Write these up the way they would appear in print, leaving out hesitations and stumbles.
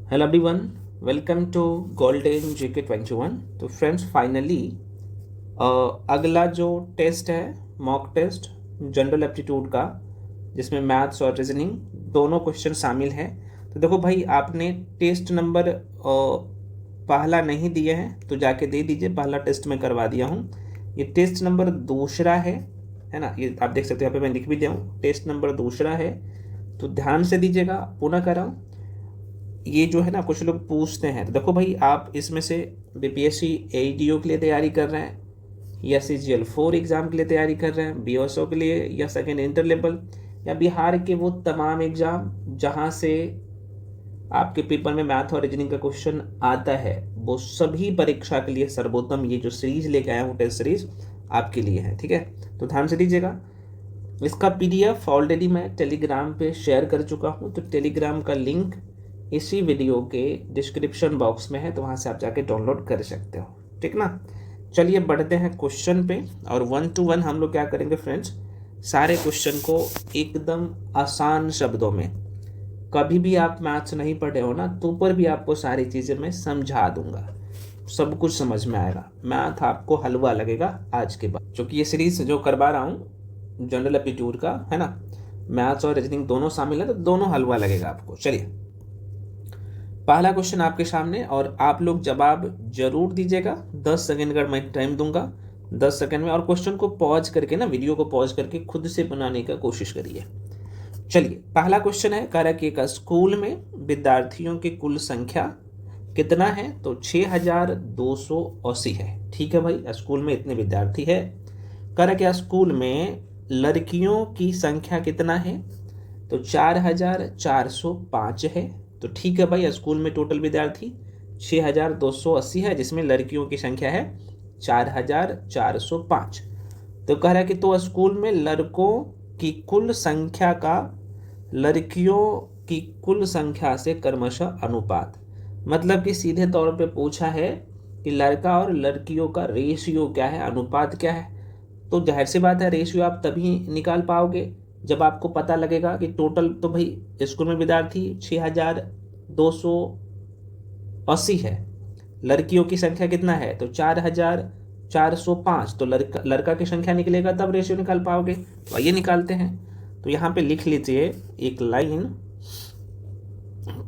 Hello everyone, welcome to golden GK 21। तो friends finally अगला जो टेस्ट है मॉक टेस्ट जनरल एप्टीट्यूड का, जिसमें मैथ्स और रीजनिंग दोनों क्वेश्चन शामिल हैं। तो देखो भाई, आपने टेस्ट नंबर पहला नहीं दिए हैं तो जाके दे दीजिए। पहला टेस्ट मैं करवा दिया हूँ, ये टेस्ट नंबर दूसरा है ना। ये आप देख सकते हो, यहाँ पे मैं लिख भी दिया हूँ, टेस्ट नंबर दूसरा है। तो ध्यान से दीजिएगा, पुनः कराऊँ। ये जो है ना, कुछ लोग पूछते हैं, तो देखो भाई, आप इसमें से बीपीएससी एईडीओ के लिए तैयारी कर रहे हैं, या CGL 4 एग्जाम के लिए तैयारी कर रहे हैं, बीओएसओ के लिए, या सेकेंड इंटर लेवल, या बिहार के वो तमाम एग्जाम जहां से आपके पेपर में मैथ और रीजनिंग का क्वेश्चन आता है, वो सभी परीक्षा के लिए सर्वोत्तम ये जो सीरीज लेके आया हूँ, टेस्ट सीरीज आपके लिए है। ठीक है, तो ध्यान से दीजिएगा। इसका PDF ऑलरेडी मैं टेलीग्राम पे शेयर कर चुका हूँ, तो टेलीग्राम का लिंक इसी वीडियो के डिस्क्रिप्शन बॉक्स में है, तो वहाँ से आप जाके डाउनलोड कर सकते हो। ठीक ना। चलिए बढ़ते हैं क्वेश्चन पे, और 1 to 1 हम लोग क्या करेंगे फ्रेंड्स, सारे क्वेश्चन को एकदम आसान शब्दों में, कभी भी आप मैथ्स नहीं पढ़े हो ना, तो पर भी आपको सारी चीज़ें मैं समझा दूंगा, सब कुछ समझ में आएगा। मैथ आपको हलवा लगेगा आज के बाद, क्योंकि ये सीरीज जो करवा रहा हूँ जनरल एप्टीट्यूड का है ना, मैथ्स और रीजनिंग दोनों शामिल है, तो दोनों हलवा लगेगा आपको। चलिए, पहला क्वेश्चन आपके सामने, और आप लोग जवाब जरूर दीजिएगा। 10 सेकंड का मैं टाइम दूंगा, 10 सेकंड में, और क्वेश्चन को पॉज करके ना, वीडियो को पॉज करके खुद से बनाने का कोशिश करिए। चलिए, पहला क्वेश्चन है, कह रहा कि एक स्कूल में विद्यार्थियों की कुल संख्या कितना है, तो 6280 है। ठीक है भाई, स्कूल में इतने विद्यार्थी है। कह रहा कि स्कूल में लड़कियों की संख्या कितना है, तो 4405 है। तो ठीक है भाई, स्कूल में टोटल विद्यार्थी 6280 है, जिसमें लड़कियों की संख्या है 4405। तो कह रहा है कि तो स्कूल में लड़कों की कुल संख्या का लड़कियों की कुल संख्या से क्रमशः अनुपात, मतलब कि सीधे तौर पे पूछा है कि लड़का और लड़कियों का रेशियो क्या है, अनुपात क्या है। तो जाहिर सी बात है, रेशियो आप तभी निकाल पाओगे जब आपको पता लगेगा कि टोटल, तो भाई स्कूल में विद्यार्थी 6280 है, लड़कियों की संख्या कितना है, तो 4405। तो लड़का की संख्या निकलेगा तब रेशियो निकाल पाओगे। तो आइए निकालते हैं। तो यहाँ पे लिख लीजिए एक लाइन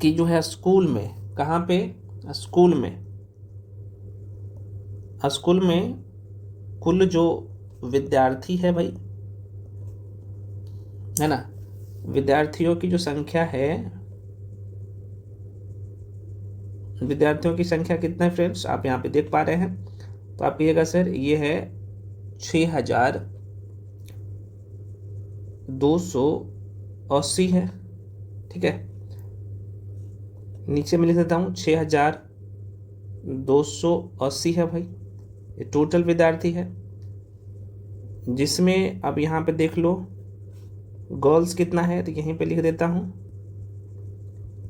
कि जो है स्कूल में, कहाँ पे, स्कूल में कुल जो विद्यार्थी है भाई, है ना, विद्यार्थियों की जो संख्या है, विद्यार्थियों की संख्या कितना है फ्रेंड्स, आप यहाँ पे देख पा रहे हैं। तो आप कहिएगा सर ये है 6280 है। ठीक है, नीचे में लिख देता हूँ 6280 है भाई, ये टोटल विद्यार्थी है, जिसमें अब यहाँ पे देख लो गर्ल्स कितना है, तो यहीं पे लिख देता हूँ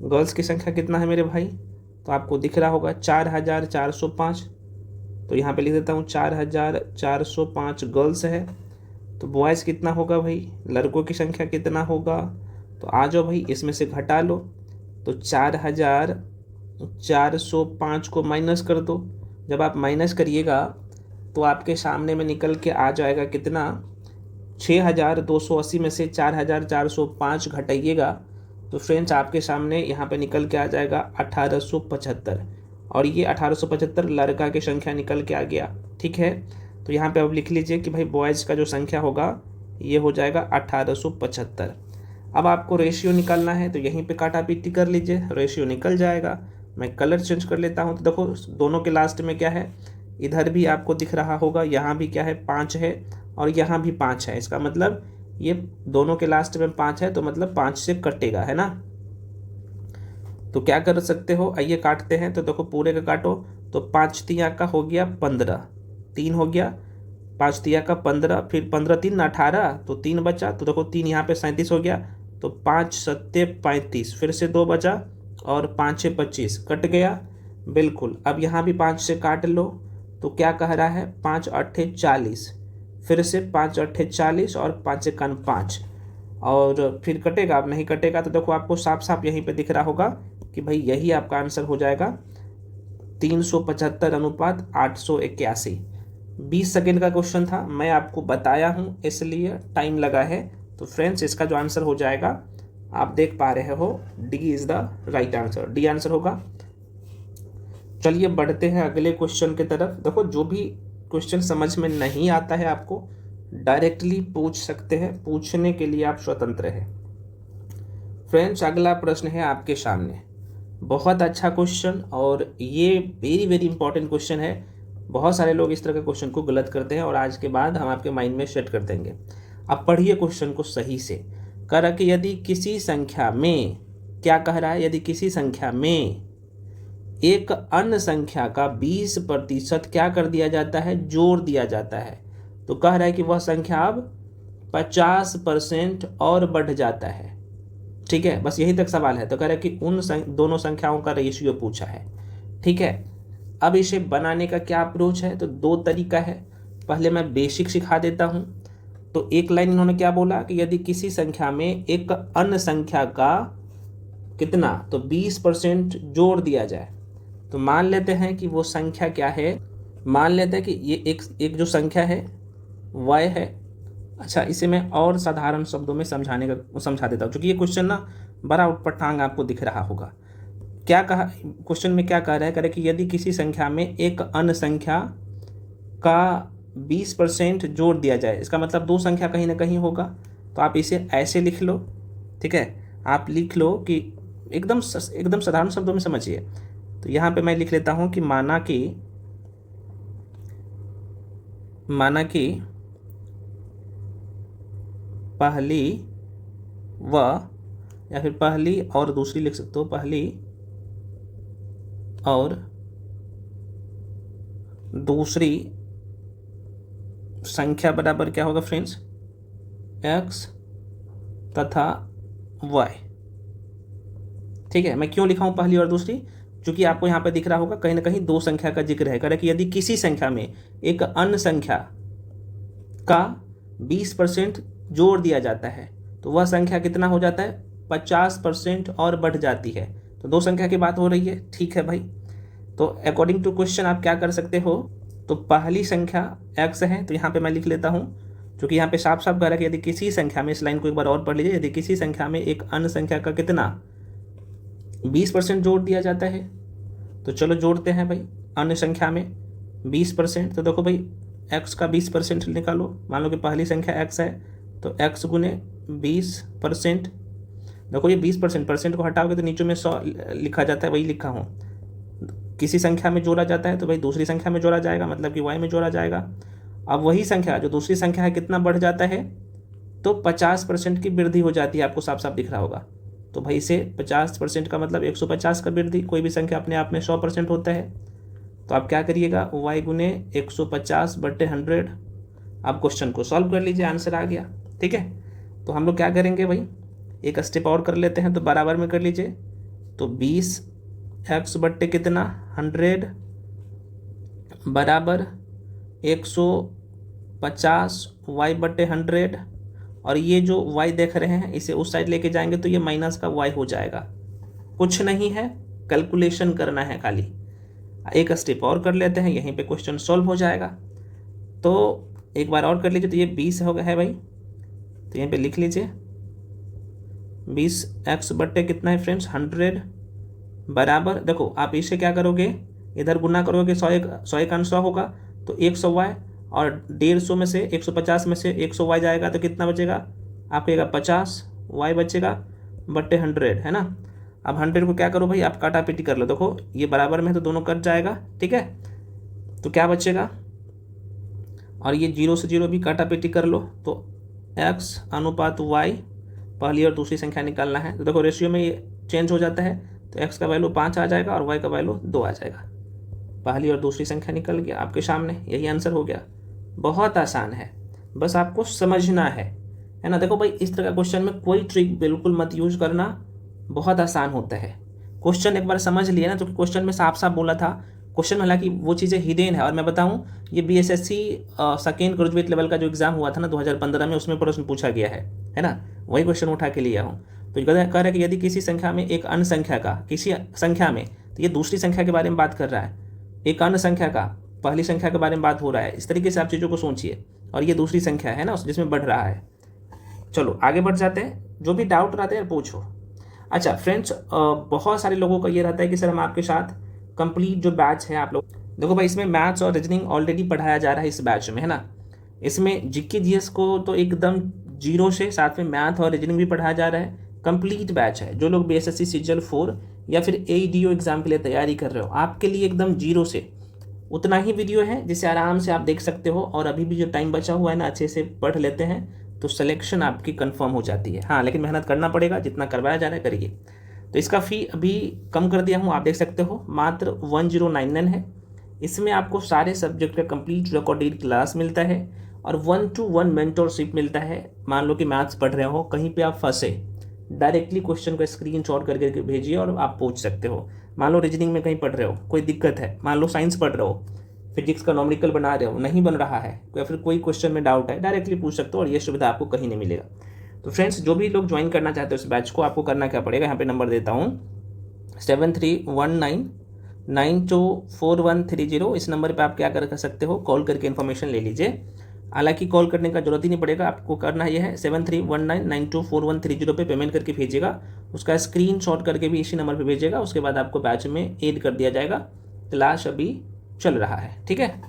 गर्ल्स की संख्या कितना है मेरे भाई, तो आपको दिख रहा होगा 4405। तो यहाँ पे लिख देता हूँ 4405 गर्ल्स है। तो बॉयज़ कितना होगा भाई, लड़कों की संख्या कितना होगा, तो आ जाओ भाई इसमें से घटा लो। तो 4405 को माइनस कर दो। जब आप माइनस करिएगा तो आपके सामने में निकल के आ जाएगा कितना, 6280 में से 4405 घटाइएगा तो फ्रेंड्स आपके सामने यहाँ पे निकल के आ जाएगा 1875, और ये 1875 लड़का की संख्या निकल के आ गया। ठीक है, तो यहाँ पे अब लिख लीजिए कि भाई बॉयज़ का जो संख्या होगा ये हो जाएगा 1875। अब आपको रेशियो निकालना है, तो यहीं पे काटा पीटी कर लीजिए, रेशियो निकल जाएगा। मैं कलर चेंज कर लेता हूँ। तो देखो दोनों के लास्ट में क्या है, इधर भी आपको दिख रहा होगा, यहाँ भी क्या है 5 है, और यहाँ भी 5 है। इसका मतलब ये दोनों के लास्ट में 5 है, तो मतलब 5 से कटेगा, है ना। तो क्या कर सकते हो, आइए काटते हैं। तो देखो पूरे का काटो, तो 5 तिया का हो गया 15, 3 हो गया, 5 तिया का 15, फिर 15 3 18, तो 3 बचा। तो देखो 3 यहाँ पे 37 हो गया, तो 5 सत्ते 35, फिर से 2 बचा, और 5 6 25, कट गया बिल्कुल। अब यहाँ भी 5 से काट लो, तो क्या कह रहा है, 5 8 40, फिर से 5 8 40, और 5 1 5, और फिर कटेगा। अब नहीं कटेगा तो देखो आपको साफ साफ यहीं पे दिख रहा होगा कि भाई यही आपका आंसर हो जाएगा 375 अनुपात 881। 20 सेकेंड का क्वेश्चन था, मैं आपको बताया हूँ इसलिए टाइम लगा है। तो फ्रेंड्स इसका जो आंसर हो जाएगा आप देख पा रहे हो, D is the right answer, D answer होगा। चलिए बढ़ते हैं अगले क्वेश्चन की तरफ। देखो जो भी क्वेश्चन समझ में नहीं आता है आपको डायरेक्टली पूछ सकते हैं, पूछने के लिए आप स्वतंत्र हैं। फ्रेंड्स अगला प्रश्न है आपके सामने, बहुत अच्छा क्वेश्चन और ये वेरी वेरी इंपॉर्टेंट क्वेश्चन है। बहुत सारे लोग इस तरह के क्वेश्चन को गलत करते हैं और आज के बाद हम आपके माइंड में सेट कर देंगे। अब पढ़िए क्वेश्चन को सही से। कह रहा कि यदि किसी संख्या में, क्या कह रहा है, यदि किसी संख्या में एक अन्य संख्या का 20% क्या कर दिया जाता है, जोड़ दिया जाता है, तो कह रहा है कि वह संख्या अब 50% और बढ़ जाता है। ठीक है, बस यही तक सवाल है। तो कह रहा है कि उन दोनों संख्याओं का रेशियो पूछा है। ठीक है, अब इसे बनाने का क्या अप्रोच है, तो दो तरीका है। पहले मैं बेसिक सिखा देता हूँ। तो एक लाइन इन्होंने क्या बोला कि यदि किसी संख्या में एक अन्य संख्या का कितना, तो 20% जोड़ दिया जाए, तो मान लेते हैं कि वो संख्या क्या है, मान लेते हैं कि ये एक जो संख्या है y है। अच्छा, इसे मैं और साधारण शब्दों में समझा देता हूँ, क्योंकि ये क्वेश्चन ना बड़ा उटपटांग आपको दिख रहा होगा। क्या कहा क्वेश्चन में, क्या कह रहा है, कह रहे कि यदि किसी संख्या में एक अन्य संख्या का 20% जोड़ दिया जाए, इसका मतलब दो संख्या कहीं ना कहीं होगा। तो आप इसे ऐसे लिख लो। ठीक है, आप लिख लो कि एकदम साधारण शब्दों में समझिए। तो यहाँ पे मैं लिख लेता हूँ कि माना कि पहली व, या फिर पहली और दूसरी लिख सकते हो, पहली और दूसरी संख्या बराबर क्या होगा फ्रेंड्स, x तथा y। ठीक है, मैं क्यों लिखा हूँ पहली और दूसरी, क्योंकि आपको यहाँ पे दिख रहा होगा कहीं ना कहीं दो संख्या का जिक्र है। कह रहा है कि यदि किसी संख्या में एक अन्य संख्या का 20% जोड़ दिया जाता है, तो वह संख्या कितना हो जाता है, 50% और बढ़ जाती है। तो दो संख्या की बात हो रही है। ठीक है भाई, तो अकॉर्डिंग टू क्वेश्चन आप क्या कर सकते हो, तो पहली संख्या x है, तो यहाँ पे मैं लिख लेता हूँ, क्योंकि यहाँ पे साफ साफ कह रहा है कि यदि किसी संख्या में, इस लाइन को एक बार और पढ़ लीजिए, यदि किसी संख्या में एक अन्य संख्या का कितना 20% जोड़ दिया जाता है, तो चलो जोड़ते हैं भाई। अन्य संख्या में 20%, तो देखो भाई x का 20% निकालो। मान लो कि पहली संख्या x है, तो x गुने 20%। देखो ये 20% को हटाओगे तो नीचे में 100 लिखा जाता है, वही लिखा हूँ। किसी संख्या में जोड़ा जाता है तो भाई दूसरी संख्या में जोड़ा जाएगा, मतलब कि y में जोड़ा जाएगा। अब वही संख्या जो दूसरी संख्या है कितना बढ़ जाता है, तो 50% की वृद्धि हो जाती है, आपको साफ साफ दिख रहा होगा। तो भाई इसे 50% का मतलब 150 का वृद्धि, कोई भी संख्या अपने आप में 100% होता है। तो आप क्या करिएगा, y गुने 150/100। आप क्वेश्चन को सॉल्व कर लीजिए, आंसर आ गया। ठीक है, तो हम लोग क्या करेंगे भाई, एक स्टेप और कर लेते हैं, तो बराबर में कर लीजिए। तो 20x बट्टे कितना 100 बराबर 150y/100। और ये जो y देख रहे हैं इसे उस साइड लेके जाएंगे तो ये माइनस का y हो जाएगा। कुछ नहीं है, कैलकुलेशन करना है खाली। एक स्टेप और कर लेते हैं, यहीं पे क्वेश्चन सॉल्व हो जाएगा। तो एक बार और कर लीजिए। तो ये 20 हो गया है भाई, तो यहीं पे लिख लीजिए 20x बट्टे कितना है फ्रेंड्स 100 बराबर, देखो आप इसे क्या करोगे, इधर गुना करोगे, 100 का 100 होगा तो 100y, और 150 में से 150 में से 100y जाएगा तो कितना बचेगा, आपका 50y बचेगा बट्टे 100, है ना। अब 100 को क्या करो भाई, आप काटा पीटी कर लो। देखो ये बराबर में है तो दोनों कट जाएगा। ठीक है, तो क्या बचेगा, और ये 0 से 0 भी काटा पीटी कर लो, तो x अनुपात y, पहली और दूसरी संख्या निकालना है। तो देखो रेशियो में ये चेंज हो जाता है, तो x का वैल्यू 5 आ जाएगा और y का वैल्यू 2 आ जाएगा। पहली और दूसरी संख्या निकल गया आपके सामने, यही आंसर हो गया। बहुत आसान है, बस आपको समझना है ना। देखो भाई इस तरह का क्वेश्चन में कोई ट्रिक बिल्कुल मत यूज करना, बहुत आसान होता है। क्वेश्चन एक बार समझ लिया ना, तो क्वेश्चन में साफ साफ बोला था, क्वेश्चन में हालांकि वो चीज़ें हिडन है। और मैं बताऊं, ये BSSC सेकेंड ग्रेजुएट लेवल का जो एग्ज़ाम हुआ था ना 2015 में, उसमें प्रश्न पूछा गया है ना, वही क्वेश्चन उठा के लिया हूँ। तो कह रहा है कि यदि किसी संख्या में एक अन्य संख्या का किसी संख्या में, तो ये दूसरी संख्या के बारे में बात कर रहा है, एक अन्य संख्या का पहली संख्या के बारे में बात हो रहा है। इस तरीके से आप चीज़ों को सोचिए, और ये दूसरी संख्या है ना जिसमें बढ़ रहा है। चलो आगे बढ़ जाते हैं, जो भी डाउट रहते हैं पूछो। अच्छा फ्रेंड्स, बहुत सारे लोगों का ये रहता है कि सर हम आपके साथ कंप्लीट जो बैच है आप लोग, देखो भाई इसमें मैथ्स और रीजनिंग ऑलरेडी पढ़ाया जा रहा है इस बैच में, है ना। इसमें जीके जीएस को तो एकदम जीरो से, साथ में मैथ और रीजनिंग भी पढ़ाया जा रहा है। कंप्लीट बैच है। जो लोग बीएसएससी सीजीएल 4 या फिर एईडीओ एग्जाम के लिए तैयारी कर रहे हो, आपके लिए एकदम जीरो से उतना ही वीडियो है जिसे आराम से आप देख सकते हो, और अभी भी जो टाइम बचा हुआ है ना अच्छे से पढ़ लेते हैं तो सिलेक्शन आपकी कंफर्म हो जाती है। हाँ लेकिन मेहनत करना पड़ेगा, जितना करवाया जा रहा है करिए। तो इसका फ़ी अभी कम कर दिया हूँ, आप देख सकते हो, मात्र 1099 है। इसमें आपको सारे सब्जेक्ट का कंप्लीट रिकॉर्डेड क्लास मिलता है और 1-to-1 मेंटोरशिप मिलता है। मान लो कि मैथ्स पढ़ रहे हो, कहीं पे आप फंसे, डायरेक्टली क्वेश्चन का स्क्रीनशॉट करके भेजिए और आप पूछ सकते हो। मान लो रीजनिंग में कहीं पढ़ रहे हो, कोई दिक्कत है, मान लो साइंस पढ़ रहे हो, फिजिक्स का नॉमेरिकल बना रहे हो, नहीं बन रहा है, या फिर कोई क्वेश्चन में डाउट है, डायरेक्टली पूछ सकते हो, और ये सुविधा आपको कहीं नहीं मिलेगा। तो फ्रेंड्स, जो भी लोग ज्वाइन करना चाहते हो इस बैच को, आपको करना क्या पड़ेगा, यहाँ पे नंबर देता हूँ 7319924130। इस नंबर पे आप क्या कर सकते हो, कॉल करके इन्फॉर्मेशन ले लीजिए। हालांकि कॉल करने का जरूरत ही नहीं पड़ेगा, आपको करना यह है 7319924130 पे पेमेंट करके भेजिएगा, उसका स्क्रीनशॉट करके भी इसी नंबर पे भेजिएगा। उसके बाद आपको बैच में ऐड कर दिया जाएगा। क्लास अभी चल रहा है, ठीक है।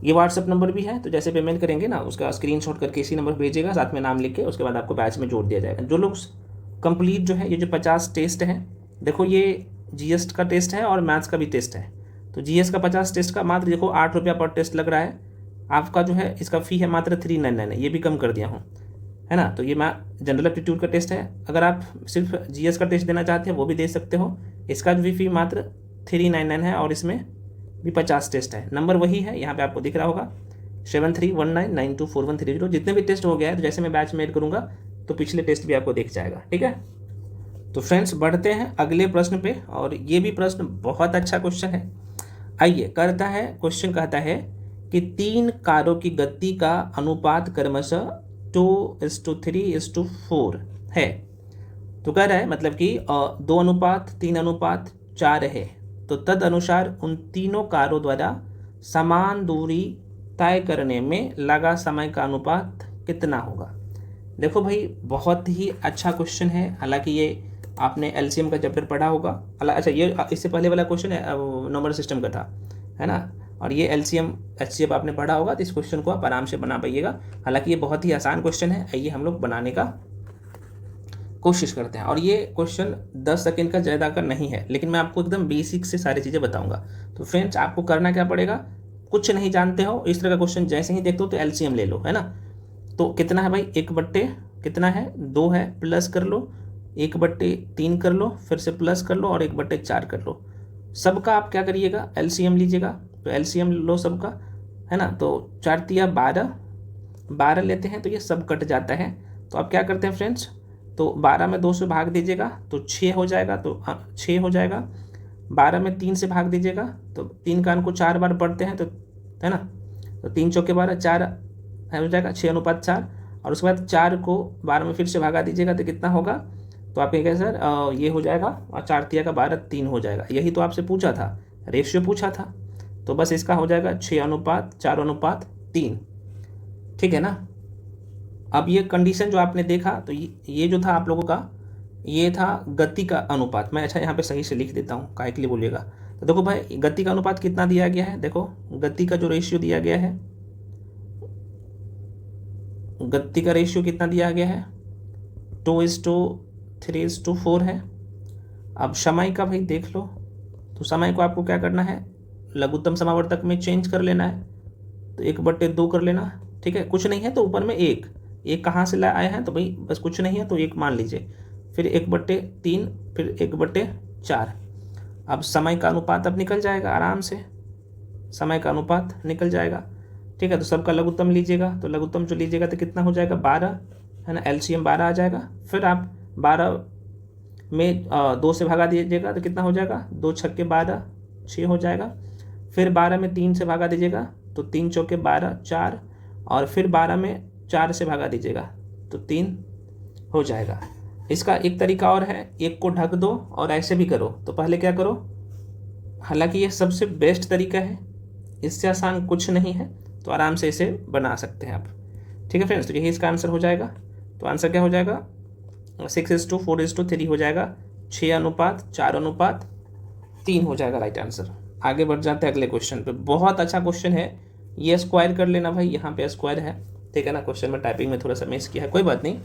ये व्हाट्सअप नंबर भी है, तो जैसे पेमेंट करेंगे ना उसका स्क्रीनशॉट करके इसी नंबर पर भेजिएगा, साथ में नाम लिख के, उसके बाद आपको बैच में जोड़ दिया जाएगा। जो लोग कंप्लीट जो है, ये जो 50 टेस्ट है, देखो ये जीएस का टेस्ट है और मैथ्स का भी टेस्ट है। तो जीएस का 50 टेस्ट का मात्र देखो 8 रुपया पर टेस्ट लग रहा है। आपका जो है इसका फ़ी है मात्र 399 है, ये भी कम कर दिया हूँ, है ना। तो ये मैं जनरल एप्टीट्यूड का टेस्ट है। अगर आप सिर्फ जीएस का टेस्ट देना चाहते हैं वो भी दे सकते हो। इसका भी फ़ी मात्र 399 है, और इसमें भी 50 टेस्ट है। नंबर वही है, यहाँ पे आपको दिख रहा होगा 7319924130। जितने भी टेस्ट हो गया है, तो जैसे मैं बैच में ऐड करूँगा तो पिछले टेस्ट भी आपको दिख जाएगा, ठीक है। तो फ्रेंड्स, बढ़ते हैं अगले प्रश्न पे, और ये भी प्रश्न बहुत अच्छा क्वेश्चन है। आइए, करता है क्वेश्चन, कहता है कि 3 कारों की गति का अनुपात क्रमशः 2:3:4 है। तो कह रहा है मतलब कि 2:3:4 है, तो तद अनुसार उन तीनों कारों द्वारा समान दूरी तय करने में लगा समय का अनुपात कितना होगा। देखो भाई, बहुत ही अच्छा क्वेश्चन है। हालांकि ये आपने एलसीएम का चैप्टर पढ़ा होगा। अच्छा, ये इससे पहले वाला क्वेश्चन है नंबर सिस्टम का था, है ना। और ये एलसीएम एचसीएफ आपने पढ़ा होगा, तो इस क्वेश्चन को आप आराम से बना पाइएगा। हालांकि ये बहुत ही आसान क्वेश्चन है। आइए हम लोग बनाने का कोशिश करते हैं। और ये क्वेश्चन 10 सेकेंड का ज़्यादा का नहीं है, लेकिन मैं आपको एकदम बेसिक से सारी चीज़ें बताऊंगा। तो फ्रेंड्स, आपको करना क्या पड़ेगा, कुछ नहीं जानते हो, इस तरह का क्वेश्चन जैसे ही देखते हो तो एलसीएम ले लो, है ना। तो कितना है भाई, 1/, कितना है 2 है, प्लस कर लो, 1/3 कर लो, फिर से प्लस कर लो, और 1/4 कर लो। सबका आप क्या करिएगा, एलसीएम लीजिएगा। तो एलसीएम लो सबका, है ना। तो 4 तिया 12 लेते हैं, तो ये सब कट जाता है। तो आप क्या करते हैं फ्रेंड्स, तो 12 में 2 से भाग दीजिएगा तो 6 हो जाएगा, तो 6 हो जाएगा। 12 में 3 से भाग दीजिएगा, तो 3 का को 4 बार पढ़ते हैं, तो है ना। तो 3 चौके 12, 4 हो जाएगा, 6:4। और उसके बाद 4 को 12 में फिर से भागा दीजिएगा, तो कितना होगा, तो आप ये कहें सर ये हो जाएगा, और 4 तिया का 12, 3 हो जाएगा। यही तो आपसे पूछा था, रेशियो पूछा था। तो बस इसका हो जाएगा 6:4:3, ठीक है ना। अब ये कंडीशन जो आपने देखा, तो ये जो था आप लोगों का, ये था गति का अनुपात। मैं अच्छा यहाँ पे सही से लिख देता हूँ, काहे के लिए बोलिएगा। तो देखो भाई, गति का अनुपात कितना दिया गया है, देखो गति का जो रेशियो दिया गया है, गति का रेशियो कितना दिया गया है, 2:3:4 है। अब समय का भाई देख लो, तो समय को आपको क्या करना है, लघुत्तम समावर्तक में चेंज कर लेना है। तो 1/2 कर लेना, ठीक है। कुछ नहीं है तो ऊपर में 1 कहाँ से आए हैं, तो भाई बस कुछ नहीं है तो 1 मान लीजिए। फिर 1/3, फिर 1/4। अब समय का अनुपात अब निकल जाएगा आराम से, समय का अनुपात निकल जाएगा, ठीक है। तो सबका लघुत्तम लीजिएगा, तो लघुत्तम जो लीजिएगा तो कितना हो जाएगा, 12, है ना। एलसीएम 12 आ जाएगा। फिर आप 12 में 2 से भागा दीजिएगा, तो कितना हो जाएगा, 2 छक्के 12, 6 हो जाएगा। फिर 12 में 3 से भागा दीजिएगा, तो 3 चौके 12, 4। और फिर 12 में 4 से भागा दीजिएगा, तो 3 हो जाएगा। इसका एक तरीका और है, एक को ढक दो और ऐसे भी करो। तो पहले क्या करो, हालांकि ये सबसे बेस्ट तरीका है, इससे आसान कुछ नहीं है, तो आराम से इसे बना सकते हैं आप। ठीक है फ्रेंड्स, तो यही इसका आंसर हो जाएगा। तो आंसर क्या हो जाएगा, 6:4:3 हो जाएगा, 6:4:3 हो जाएगा राइट आंसर। आगे बढ़ जाते हैं अगले क्वेश्चन पे। बहुत अच्छा क्वेश्चन है ये, स्क्वायर कर लेना भाई, यहाँ पे स्क्वायर है, ठीक है ना। क्वेश्चन में टाइपिंग में थोड़ा सा मिस किया है, कोई बात नहीं।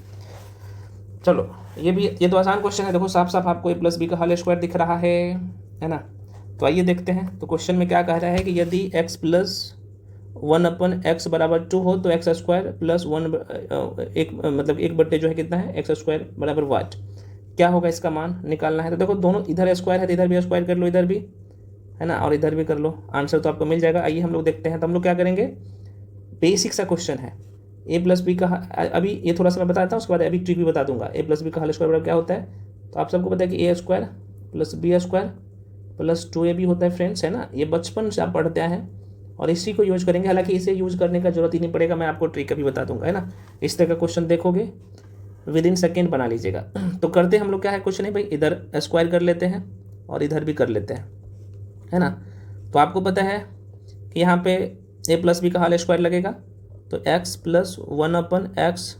चलो ये तो आसान क्वेश्चन है, देखो साफ साफ आपको a+b का होल स्क्वायर दिख रहा है ना। तो आइए देखते हैं। तो क्वेश्चन में क्या कह रहा है कि यदि x+1/x बराबर 2 हो तो x² प्लस 1 मतलब 1/, जो है कितना है x² बराबर वाट, क्या होगा इसका मान निकालना है। तो देखो दोनों इधर स्क्वायर है तो इधर भी स्क्वायर कर लो, इधर भी है ना, और इधर भी कर लो, आंसर तो आपको मिल जाएगा। आइए हम लोग देखते हैं। तो हम लोग क्या करेंगे, बेसिक सा क्वेश्चन है, a+b का, अभी ये थोड़ा सा मैं बताता हूँ, उसके बाद अभी ट्रिक भी बता दूंगा। a+b का होल स्क्वायर बराबर क्या होता है, तो आप सबको पता है कि a² plus b² plus 2ab होता है फ्रेंड्स, है ना। ये बचपन से आप पढ़ते हैं और इसी को यूज करेंगे, हालांकि इसे यूज करने का जरूरत ही नहीं पड़ेगा, मैं आपको ट्रिक अभी बता दूंगा, है ना। इस तरह का क्वेश्चन देखोगे विदिन सेकेंड बना लीजिएगा। तो करते हम लोग क्या है, कुछ नहीं भाई, इधर स्क्वायर कर लेते हैं और इधर भी कर लेते हैं, है ना। तो आपको पता है कि यहाँ पे a+b का होल स्क्वायर लगेगा, तो x+1/x,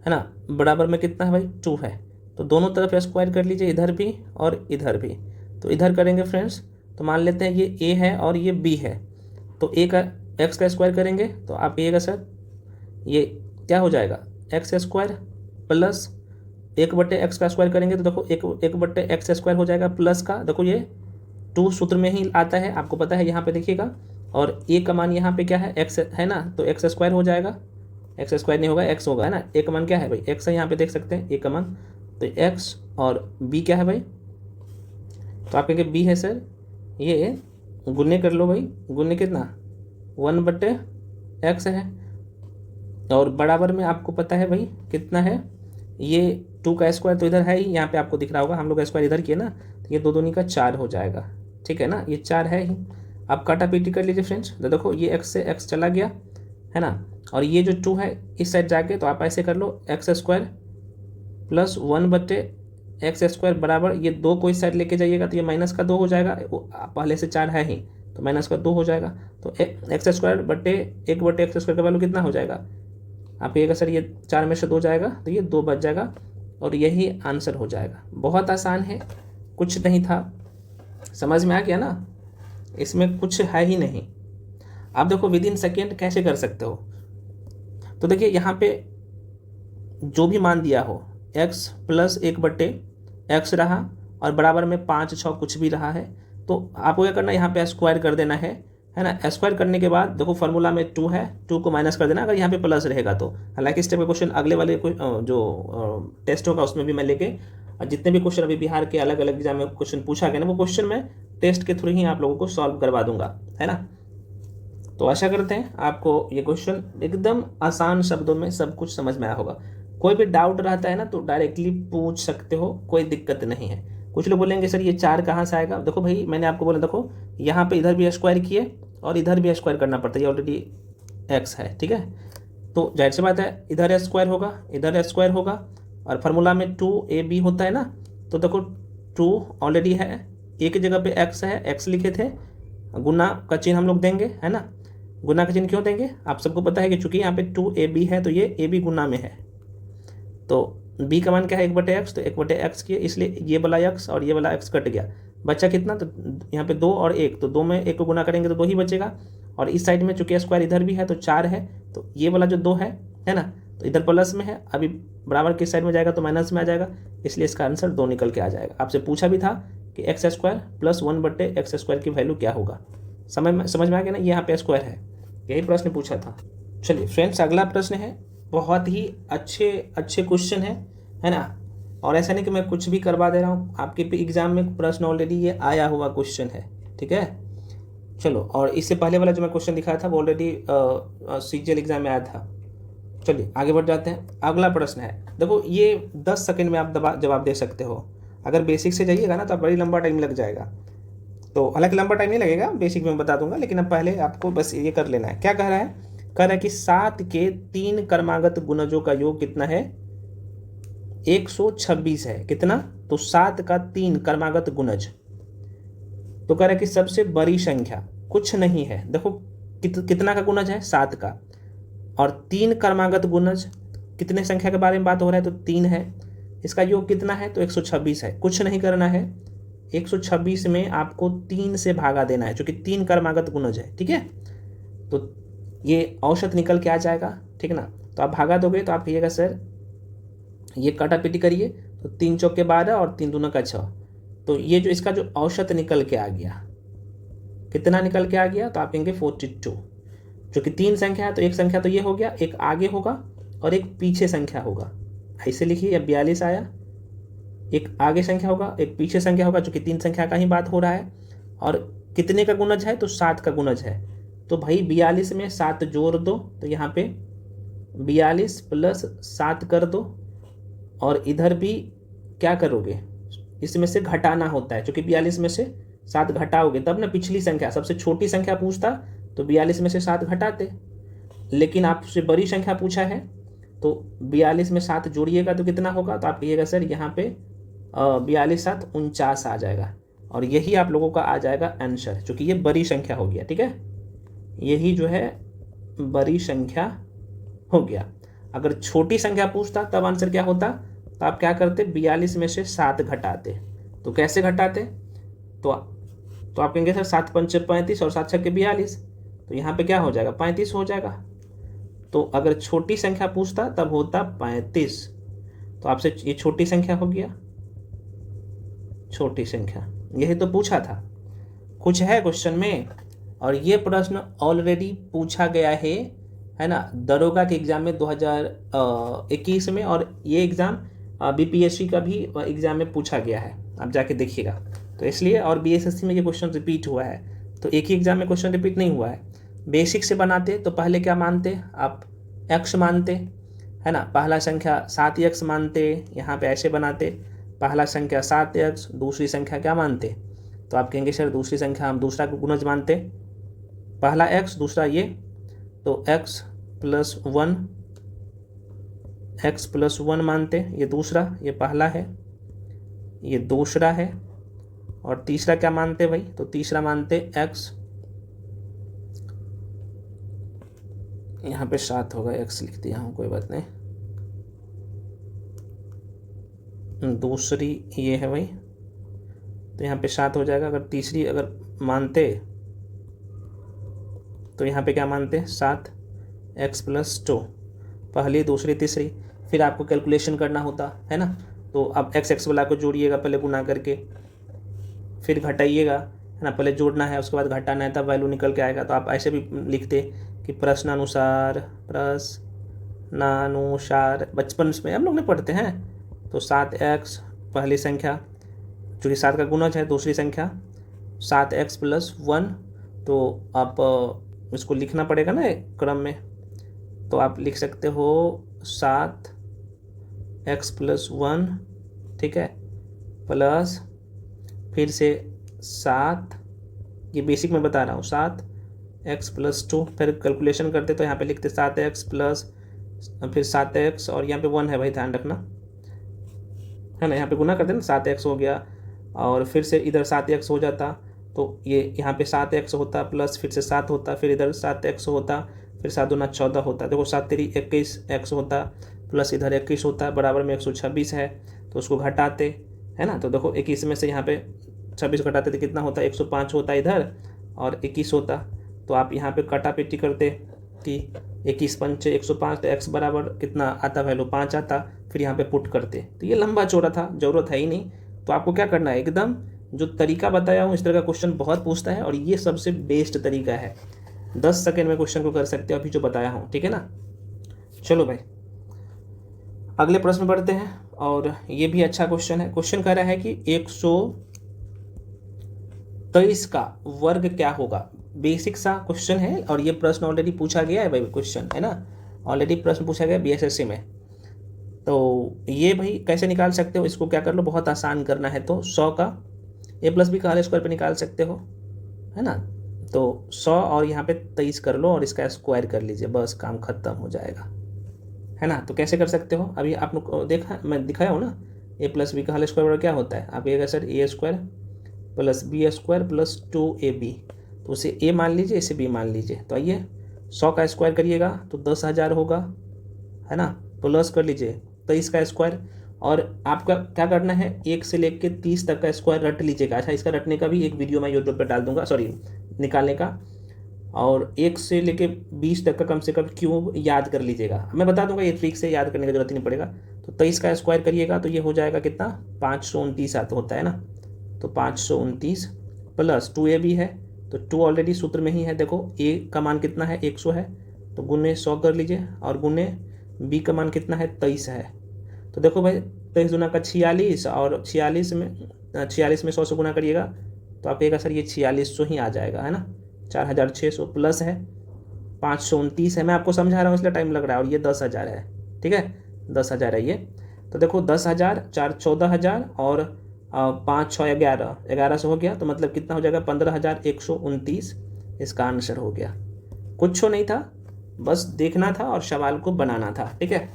है ना, बराबर में कितना है भाई 2 है। तो दोनों तरफ स्क्वायर कर लीजिए, इधर भी और इधर भी। तो इधर करेंगे फ्रेंड्स, तो मान लेते हैं ये a है और ये b है, तो a का x का स्क्वायर करेंगे तो आप कहिएगा सर ये क्या हो जाएगा, x² प्लस 1/x का स्क्वायर करेंगे तो देखो 1/x² हो जाएगा, प्लस का देखो ये 2 सूत्र में ही आता है, आपको पता है, यहाँ पे देखिएगा। और a का मान यहाँ पे क्या है, x है ना, तो x² हो जाएगा, x² नहीं होगा, x होगा, है ना। a का मान क्या है भाई, x है, यहाँ पे देख सकते हैं a का मान, तो x और b क्या है भाई, तो आप कहेंगे b है सर, ये गुन्ने कर लो भाई, गुन्ने कितना 1/x है, और बराबर में आपको पता है भाई कितना है, ये 2 का स्क्वायर तो इधर है ही, यहाँ पे आपको दिख रहा होगा, हम लोग स्क्वायर इधर किए ना, तो ये 2 दूनी का 4 हो जाएगा, ठीक है ना, ये 4 है ही। आप काटा पीटी कर लीजिए फ्रेंड्स, तो देखो ये x से x चला गया, है ना, और ये जो 2 है इस साइड जाके, तो आप ऐसे कर लो x² प्लस 1/x² बराबर, ये 2 को इस साइड लेके जाइएगा तो ये -2 हो जाएगा, पहले से 4 है ही तो -2 हो जाएगा। तो x² बटे 1/x² का वैल्यू कितना हो जाएगा, आप कहिएगा सर ये 4 में से 2 जाएगा तो ये 2 बच जाएगा, और यही आंसर हो जाएगा। बहुत आसान है, कुछ नहीं था, समझ में आ गया ना, इसमें कुछ है ही नहीं। आप देखो विदिन सेकेंड कैसे कर सकते हो। तो देखिए यहाँ पे जो भी मान दिया हो, x प्लस 1/x रहा और बराबर में 5, 6 कुछ भी रहा है, तो आपको क्या करना है, यहाँ पे स्क्वायर कर देना है ना। स्क्वायर करने के बाद देखो फार्मूला में 2 है, 2 को माइनस कर देना अगर यहाँ पे प्लस रहेगा तो। हालांकि इस टाइप का क्वेश्चन अगले वाले जो टेस्ट होगा उसमें भी मैं लेके, जितने भी क्वेश्चन अभी बिहार के अलग अलग एग्जाम में क्वेश्चन पूछा गया ना, वो क्वेश्चन मैं टेस्ट के थ्रू ही आप लोगों को सॉल्व करवा दूंगा, है ना। तो आशा करते हैं आपको ये क्वेश्चन एकदम आसान शब्दों में सब कुछ समझ में आया होगा। कोई भी डाउट रहता है ना तो डायरेक्टली पूछ सकते हो, कोई दिक्कत नहीं है। कुछ लोग बोलेंगे सर ये 4 कहाँ से आएगा, देखो भाई मैंने आपको बोला, देखो यहाँ पे इधर भी स्क्वायर किए और इधर भी स्क्वायर करना पड़ता है, ये ऑलरेडी x है, ठीक है। तो जाहिर सी बात है इधर स्क्वायर होगा, इधर स्क्वायर होगा, और फार्मूला में 2ab होता है ना, तो देखो 2 ऑलरेडी है, एक जगह पे x है, x लिखे थे, गुना का चिन्ह हम लोग देंगे, है ना। गुना का चिन्ह क्यों देंगे, आप सबको पता है कि चूंकि यहाँ पे 2ab है तो ये ab गुना में है, तो b का मान क्या है 1/x, तो 1/x किए, इसलिए ये वाला x और ये वाला x कट गया, बचा कितना, तो यहाँ पे 2 और 1, तो 2 में 1 को गुना करेंगे तो 2 ही बचेगा, और इस साइड में चूंकि स्क्वायर इधर भी है तो 4 है, तो ये वाला जो 2 है ना, तो इधर प्लस में है, अभी बराबर किस साइड में जाएगा तो माइनस में आ जाएगा, इसलिए इसका आंसर 2 निकल के आ जाएगा। आपसे पूछा भी था कि x² प्लस 1/x² की वैल्यू क्या होगा, समझ में आ गया ना, ये यहाँ पे स्क्वायर है, यही प्रश्न पूछा था। चलिए फ्रेंड्स अगला प्रश्न है, बहुत ही अच्छे क्वेश्चन है ना, और ऐसा नहीं कि मैं कुछ भी करवा दे रहा हूँ, आपके एग्जाम में प्रश्न ऑलरेडी ये आया हुआ क्वेश्चन है, ठीक है। चलो, और इससे पहले वाला जो मैं क्वेश्चन दिखाया था वो ऑलरेडी CGL एग्जाम में आया था। चलिए आगे बढ़ जाते हैं। अगला प्रश्न है, देखो ये 10 सेकंड में आप जवाब दे सकते हो, अगर बेसिक से जाइएगा ना तो बड़ी लंबा टाइम लग जाएगा, तो हालांकि लंबा टाइम नहीं लगेगा, बेसिक में बता दूंगा, लेकिन अब पहले आपको बस ये कर लेना है। क्या कह रहा है कि 7 के 3 क्रमागत गुणजों का योग कितना है, 126 है। कितना? तो 7 का 3 क्रमागत गुणज। तो कह रहा है कि सबसे बड़ी संख्या कुछ नहीं है, देखो कितना का गुणज है? 7 का, और 3 क्रमागत गुणज, कितने संख्या के बारे में बात हो रहा है? तो 3 है। इसका योग कितना है? तो 126 है। कुछ नहीं करना है, 126 में आपको 3 से भागा देना है, क्योंकि 3 क्रमागत गुणज है। ठीक है, तो ये औसत निकल के आ जाएगा। ठीक ना, तो आप भागा दोगे तो आप कहिएगा सर ये काटा पीटी करिए, तो 3 चौके 12 और 3 दूना का 6। तो ये जो इसका जो औसत निकल के आ गया, कितना निकल के आ गया? तो आप कहेंगे 42। क्योंकि 3 संख्या है तो एक संख्या तो ये हो गया, एक आगे होगा और एक पीछे संख्या होगा। ऐसे लिखिए, अब 42 आया, एक आगे संख्या होगा एक पीछे संख्या होगा, क्योंकि 3 संख्या का ही बात हो रहा है। और कितने का गुणज है? तो 7 का गुणज है। तो भाई 42 में 7 जोड़ दो, तो यहाँ पे 42 प्लस 7 कर दो, और इधर भी क्या करोगे? इसमें से घटाना होता है, क्योंकि 42 में से 7 घटाओगे तब ना पिछली संख्या, सबसे छोटी संख्या पूछता तो 42 में से 7 घटाते, लेकिन आपसे बड़ी संख्या पूछा है तो 42 में 7 जोड़िएगा तो कितना होगा? तो आप कहिएगा सर यहाँ पे 42 7 49 आ जाएगा, और यही आप लोगों का आ जाएगा आंसर, क्योंकि ये बड़ी संख्या हो गया। ठीक है, यही जो है बड़ी संख्या हो गया। अगर छोटी संख्या पूछता तब आंसर क्या होता? तो आप क्या करते? 42 में से 7 घटाते। तो कैसे घटाते? तो आप कहेंगे सर 7 पंच 35 और 7 छक्के 42, तो यहाँ पे क्या हो जाएगा? 35 हो जाएगा। तो अगर छोटी संख्या पूछता तब होता 35। तो आपसे ये छोटी संख्या हो गया, छोटी संख्या, यही तो पूछा था। कुछ है क्वेश्चन में, और ये प्रश्न ऑलरेडी पूछा गया है ना, दरोगा के एग्जाम में 2021 में, और ये एग्ज़ाम बीपीएससी का भी एग्जाम में पूछा गया है, आप जाके देखिएगा। तो इसलिए, और बीएसएससी में ये क्वेश्चन रिपीट हुआ है, तो एक ही एग्जाम में क्वेश्चन रिपीट नहीं हुआ है। बेसिक से बनाते तो पहले क्या मानते आप? एक्स मानते, है ना, पहला संख्या 7x मानते, यहाँ पे ऐसे बनाते, पहला संख्या 7x, दूसरी संख्या क्या मानते? तो आप कहेंगे सर दूसरी संख्या हम दूसरा को गुणज मानते, पहला x दूसरा ये, तो x प्लस 1 मानते, ये दूसरा, ये पहला है, ये दूसरा है, और तीसरा क्या मानते भाई? तो तीसरा मानते x, यहाँ पे 7 होगा, x लिख दिया हूँ, कोई बात नहीं। दूसरी ये है भाई, तो यहाँ पे 7 हो जाएगा। अगर तीसरी अगर मानते तो यहाँ पे क्या मानते? 7x प्लस 2, पहली दूसरी तीसरी, फिर आपको कैलकुलेशन करना होता है ना। तो अब x वाला को जोड़िएगा पहले गुना करके, फिर घटाइएगा, है ना, पहले जोड़ना है उसके बाद घटाना है, तब वैल्यू निकल के आएगा। तो आप ऐसे भी लिखते कि प्रश्नानुसार बचपन में हम लोग ने पढ़ते हैं। तो 7x पहली संख्या, चूँकि 7 का गुणज है, दूसरी संख्या 7x प्लस 1, तो आप इसको लिखना पड़ेगा ना क्रम में, तो आप लिख सकते हो 7x प्लस 1, ठीक है, प्लस फिर से 7, ये बेसिक में बता रहा हूँ, 7x प्लस 2, फिर कैलकुलेशन करते तो यहाँ पे लिखते 7x प्लस फिर 7x, और यहाँ पे 1 है भाई, ध्यान रखना, है ना, यहाँ पे गुना करते ना, 7x हो गया, और फिर से इधर 7x हो जाता, तो ये यहाँ पे 7x होता, प्लस फिर से 7 होता, फिर इधर 7x होता, फिर 7 दूना 14 होता, देखो 7 तेरी 21x होता, प्लस इधर 21 होता, बराबर में 126 है, तो उसको घटाते, है ना। तो देखो 21 में से यहाँ पे 26 घटाते तो कितना होता? 105 होता इधर, और 21 होता, तो आप यहाँ पे काटा पेटी करते कि 21 पंचे 105, तो x बराबर कितना आता? वैल्यू 5 आता, फिर यहाँ पे पुट करते। तो ये लंबा चौड़ा था, ज़रूरत है ही नहीं। तो आपको क्या करना है, एकदम जो तरीका बताया हूँ इस तरह का क्वेश्चन बहुत पूछता है, और ये सबसे बेस्ट तरीका है, 10 सेकेंड में क्वेश्चन को कर सकते हो अभी जो बताया हूँ, ठीक है ना। चलो भाई अगले प्रश्न बढ़ते हैं, और ये भी अच्छा क्वेश्चन है। क्वेश्चन कह रहा है कि 123 का वर्ग क्या होगा। बेसिक सा क्वेश्चन है, और ये प्रश्न ऑलरेडी पूछा गया है भाई, क्वेश्चन है ना, ऑलरेडी प्रश्न पूछा गया बीएसएससी में। तो ये भाई कैसे निकाल सकते हो, इसको क्या कर लो, बहुत आसान करना है तो 100 का a प्लस बी का होल स्क्वायर पे निकाल सकते हो, है ना। तो 100 और यहाँ पे 23 कर लो, और इसका स्क्वायर कर लीजिए, बस काम खत्म हो जाएगा, है ना। तो कैसे कर सकते हो, अभी आप लोग को देखा, मैं दिखाया हूँ ना, ए प्लस बी का होल स्क्वायर बराबर क्या होता है, आप कहिएगा sir a square plus b square plus 2ab, तो उसे ए मान लीजिए, इसे बी मान लीजिए। तो आइए 100 का स्क्वायर करिएगा तो 10,000 होगा, है ना, प्लस कर लीजिए 23 का स्क्वायर, और आपका क्या करना है, 1 से लेके 30 तक का स्क्वायर रट लीजिएगा। अच्छा, इसका रटने का भी एक वीडियो मैं यूट्यूब पर डाल दूंगा, सॉरी निकालने का, और 1 से लेके 20 तक का कम से कम क्यूब याद कर लीजिएगा, मैं बता दूंगा, ये ट्रिक से याद करने की जरूरत ही नहीं पड़ेगा। तो 23 का स्क्वायर करिएगा तो ये हो जाएगा कितना, 529 आता होता है ना, तो 529 प्लस 2ab है, तो 2 ऑलरेडी सूत्र में ही है, देखो a का मान कितना है 100 है, तो गुने 100 कर लीजिए, और गुने b का मान कितना है 23 है। तो देखो भाई 23 गुना का 46, और 46 में 100 से गुना करिएगा तो आप कहिएगा सर ये 4600 ही आ जाएगा, है ना, 4600 प्लस है 529 है, मैं आपको समझा रहा हूँ इसलिए टाइम लग रहा है, और ये 10,000 है, ठीक है, 10,000 है ये। तो देखो 10,000, 4 14,000 और 5 6 11, 1100 हो गया, तो मतलब कितना हो जाएगा 15,129, इसका आंसर हो गया। कुछ नहीं था, बस देखना था और सवाल को बनाना था, ठीक है।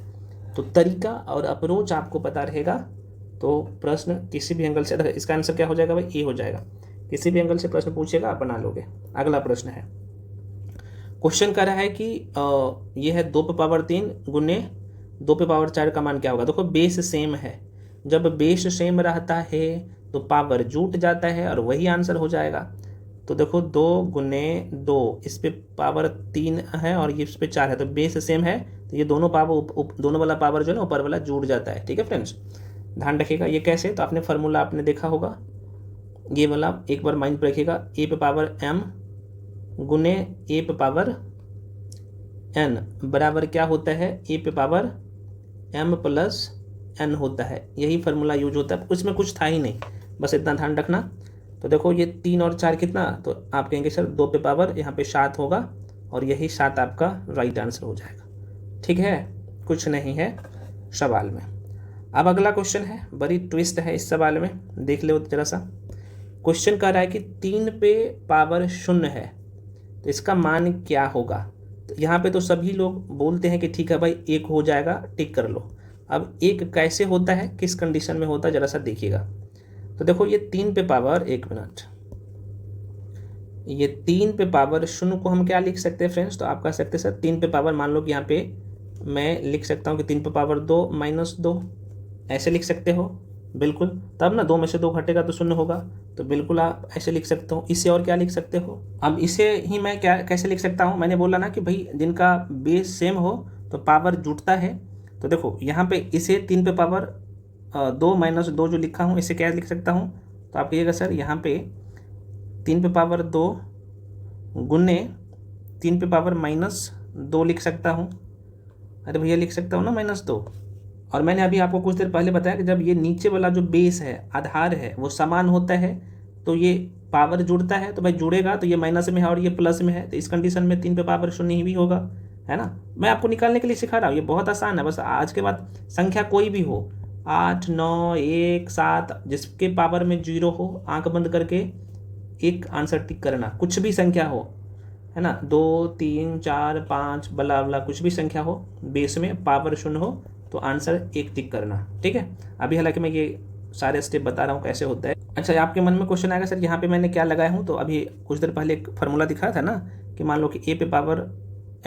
तो तरीका और अप्रोच आपको पता रहेगा तो प्रश्न किसी भी एंगल से, इसका आंसर क्या हो जाएगा भाई, ए हो जाएगा, किसी भी एंगल से प्रश्न पूछेगा आप बना लोगे। अगला प्रश्न है, क्वेश्चन कर रहा है कि ये है 2 पे पावर 3 गुने 2 पे पावर 4 का मान क्या होगा। देखो बेस सेम है, जब बेस सेम रहता है तो पावर जुट जाता है और वही आंसर हो जाएगा। तो देखो 2 गुने 2, इस पे पावर 3 है और ये इस पे 4 है, तो बेस सेम है, तो ये दोनों पावर, दोनों वाला पावर जो है ना ऊपर वाला जुड़ जाता है, ठीक है फ्रेंड्स, ध्यान रखिएगा। ये कैसे, तो आपने फार्मूला आपने देखा होगा, ये वाला एक बार माइंड पर रखिएगा, ए पे पावर m गुने ए पे पावर n बराबर क्या होता है, ए पे पावर m प्लस n होता है, यही फार्मूला यूज होता है, उसमें कुछ था ही नहीं, बस इतना ध्यान रखना। तो देखो ये 3 और 4 कितना, तो आप कहेंगे सर 2 पे पावर यहाँ पे 7 होगा, और यही 7 आपका राइट आंसर हो जाएगा, ठीक है, कुछ नहीं है सवाल में। अब अगला क्वेश्चन है, बड़ी ट्विस्ट है इस सवाल में, देख लो जरा सा। क्वेश्चन कह रहा है कि 3 पे पावर 0 है, तो इसका मान क्या होगा। तो यहाँ पे तो सभी लोग बोलते हैं कि ठीक है भाई 1 हो जाएगा, टिक कर लो। अब 1 कैसे होता है, किस कंडीशन में होता है, जरा सा देखिएगा। तो देखो ये 3 पे पावर, 1 मिनट, ये 3 पे पावर 0 को हम क्या लिख सकते हैं फ्रेंड्स, तो आप कह सकते हैं सर 3 पे पावर, मान लो कि यहाँ पे मैं लिख सकता हूँ कि 3 पे पावर 2 माइनस 2, ऐसे लिख सकते हो, बिल्कुल, तब ना 2 में से 2 घटेगा तो 0 होगा, तो बिल्कुल आप ऐसे लिख सकते हो। इसे और क्या लिख सकते हो, अब इसे ही मैं क्या कैसे लिख सकता हूँ, मैंने बोला ना कि भाई जिनका बेस सेम हो तो पावर जुटता है। तो देखो यहाँ पे इसे 3 पे पावर 2 माइनस 2 जो लिखा हूँ, इसे क्या लिख सकता हूँ, तो आप कहिएगा सर यहाँ पे 3 पे पावर 2 गुने 3 पे पावर माइनस 2 लिख सकता हूँ। अरे भैया लिख सकता हूँ ना -2, और मैंने अभी आपको कुछ देर पहले बताया कि जब ये नीचे वाला जो बेस है, आधार है, वो समान होता है तो ये पावर जुड़ता है, तो भाई जुड़ेगा तो ये माइनस में है और ये प्लस में है, तो इस कंडीशन में 3 पे पावर 0 ही भी होगा, है ना। मैं आपको निकालने के लिए सिखा रहा हूँ, ये बहुत आसान है, बस आज के बाद संख्या कोई भी हो, 8 9 1 7, जिसके पावर में 0 हो, आंख बंद करके एक आंसर टिक करना, कुछ भी संख्या हो, है ना, 2 3 4 5 बला बला, कुछ भी संख्या हो, बेस में पावर 0 हो तो आंसर 1 टिक करना, ठीक है। अभी हालांकि मैं ये सारे स्टेप बता रहा हूँ कैसे होता है। अच्छा, आपके मन में क्वेश्चन आएगा सर यहाँ पे मैंने क्या लगाया हूँ, तो अभी कुछ देर पहले एक फार्मूला दिखाया था ना कि मान लो कि ए पे पावर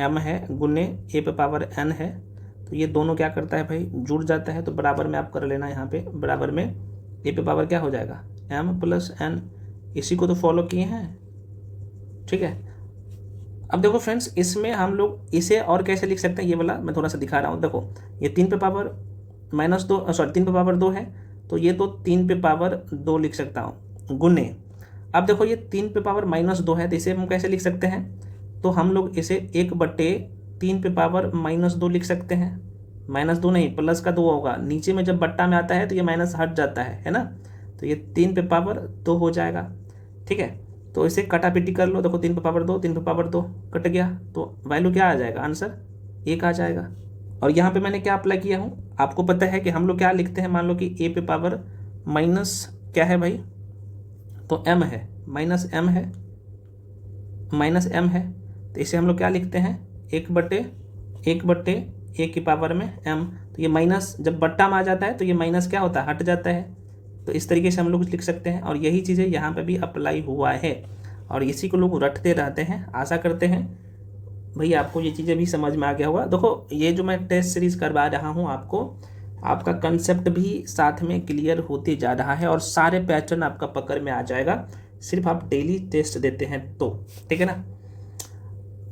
m है गुने ए पे पावर n है, तो ये दोनों क्या करता है भाई, जुड़ जाता है, तो बराबर में आप कर लेना, यहाँ पे बराबर में ए पे पावर क्या हो जाएगा m प्लस n, इसी को तो फॉलो किए हैं, ठीक है। अब देखो फ्रेंड्स, इसमें हम लोग इसे और कैसे लिख सकते हैं, ये वाला मैं थोड़ा सा दिखा रहा हूँ। देखो ये 3 पे पावर -2, सॉरी 3 पे पावर 2 है, तो ये तो 3 पे पावर 2 लिख सकता हूँ गुने, अब देखो ये 3 पे पावर -2 है, तो इसे हम कैसे लिख सकते हैं, तो हम लोग इसे 1/3 पे पावर -2 लिख सकते हैं, -2 नहीं प्लस का 2 होगा, नीचे में जब बट्टा में आता है तो ये माइनस हट जाता है ना, तो ये 3 पे पावर 2 हो जाएगा, ठीक है। तो इसे कटापिटी कर लो, देखो 3 पे पावर 2 3 पे पावर 2 कट गया, तो वैल्यू क्या आ जाएगा, आंसर 1 आ जाएगा। और यहाँ पे मैंने क्या अप्लाई किया हूँ, आपको पता है कि हम लोग क्या लिखते हैं, मान लो कि ए पे पावर माइनस क्या है भाई, तो m है, -m है, -m है, तो इसे हम लोग क्या लिखते हैं, 1/3 ए की पावर में m, तो ये माइनस जब बट्टा में आ जाता है तो ये माइनस क्या होता है, हट जाता है। तो इस तरीके से हम लोग लिख सकते हैं और यही चीज़ें यहाँ पे भी अप्लाई हुआ है और इसी को लोग रटते रहते हैं। आशा करते हैं भाई आपको ये चीज़ें भी समझ में आ गया होगा। देखो ये जो मैं टेस्ट सीरीज़ करवा रहा हूँ आपको, आपका कंसेप्ट भी साथ में क्लियर होते जा रहा है और सारे पैटर्न आपका पकड़ में आ जाएगा, सिर्फ आप डेली टेस्ट देते हैं तो, ठीक है ना।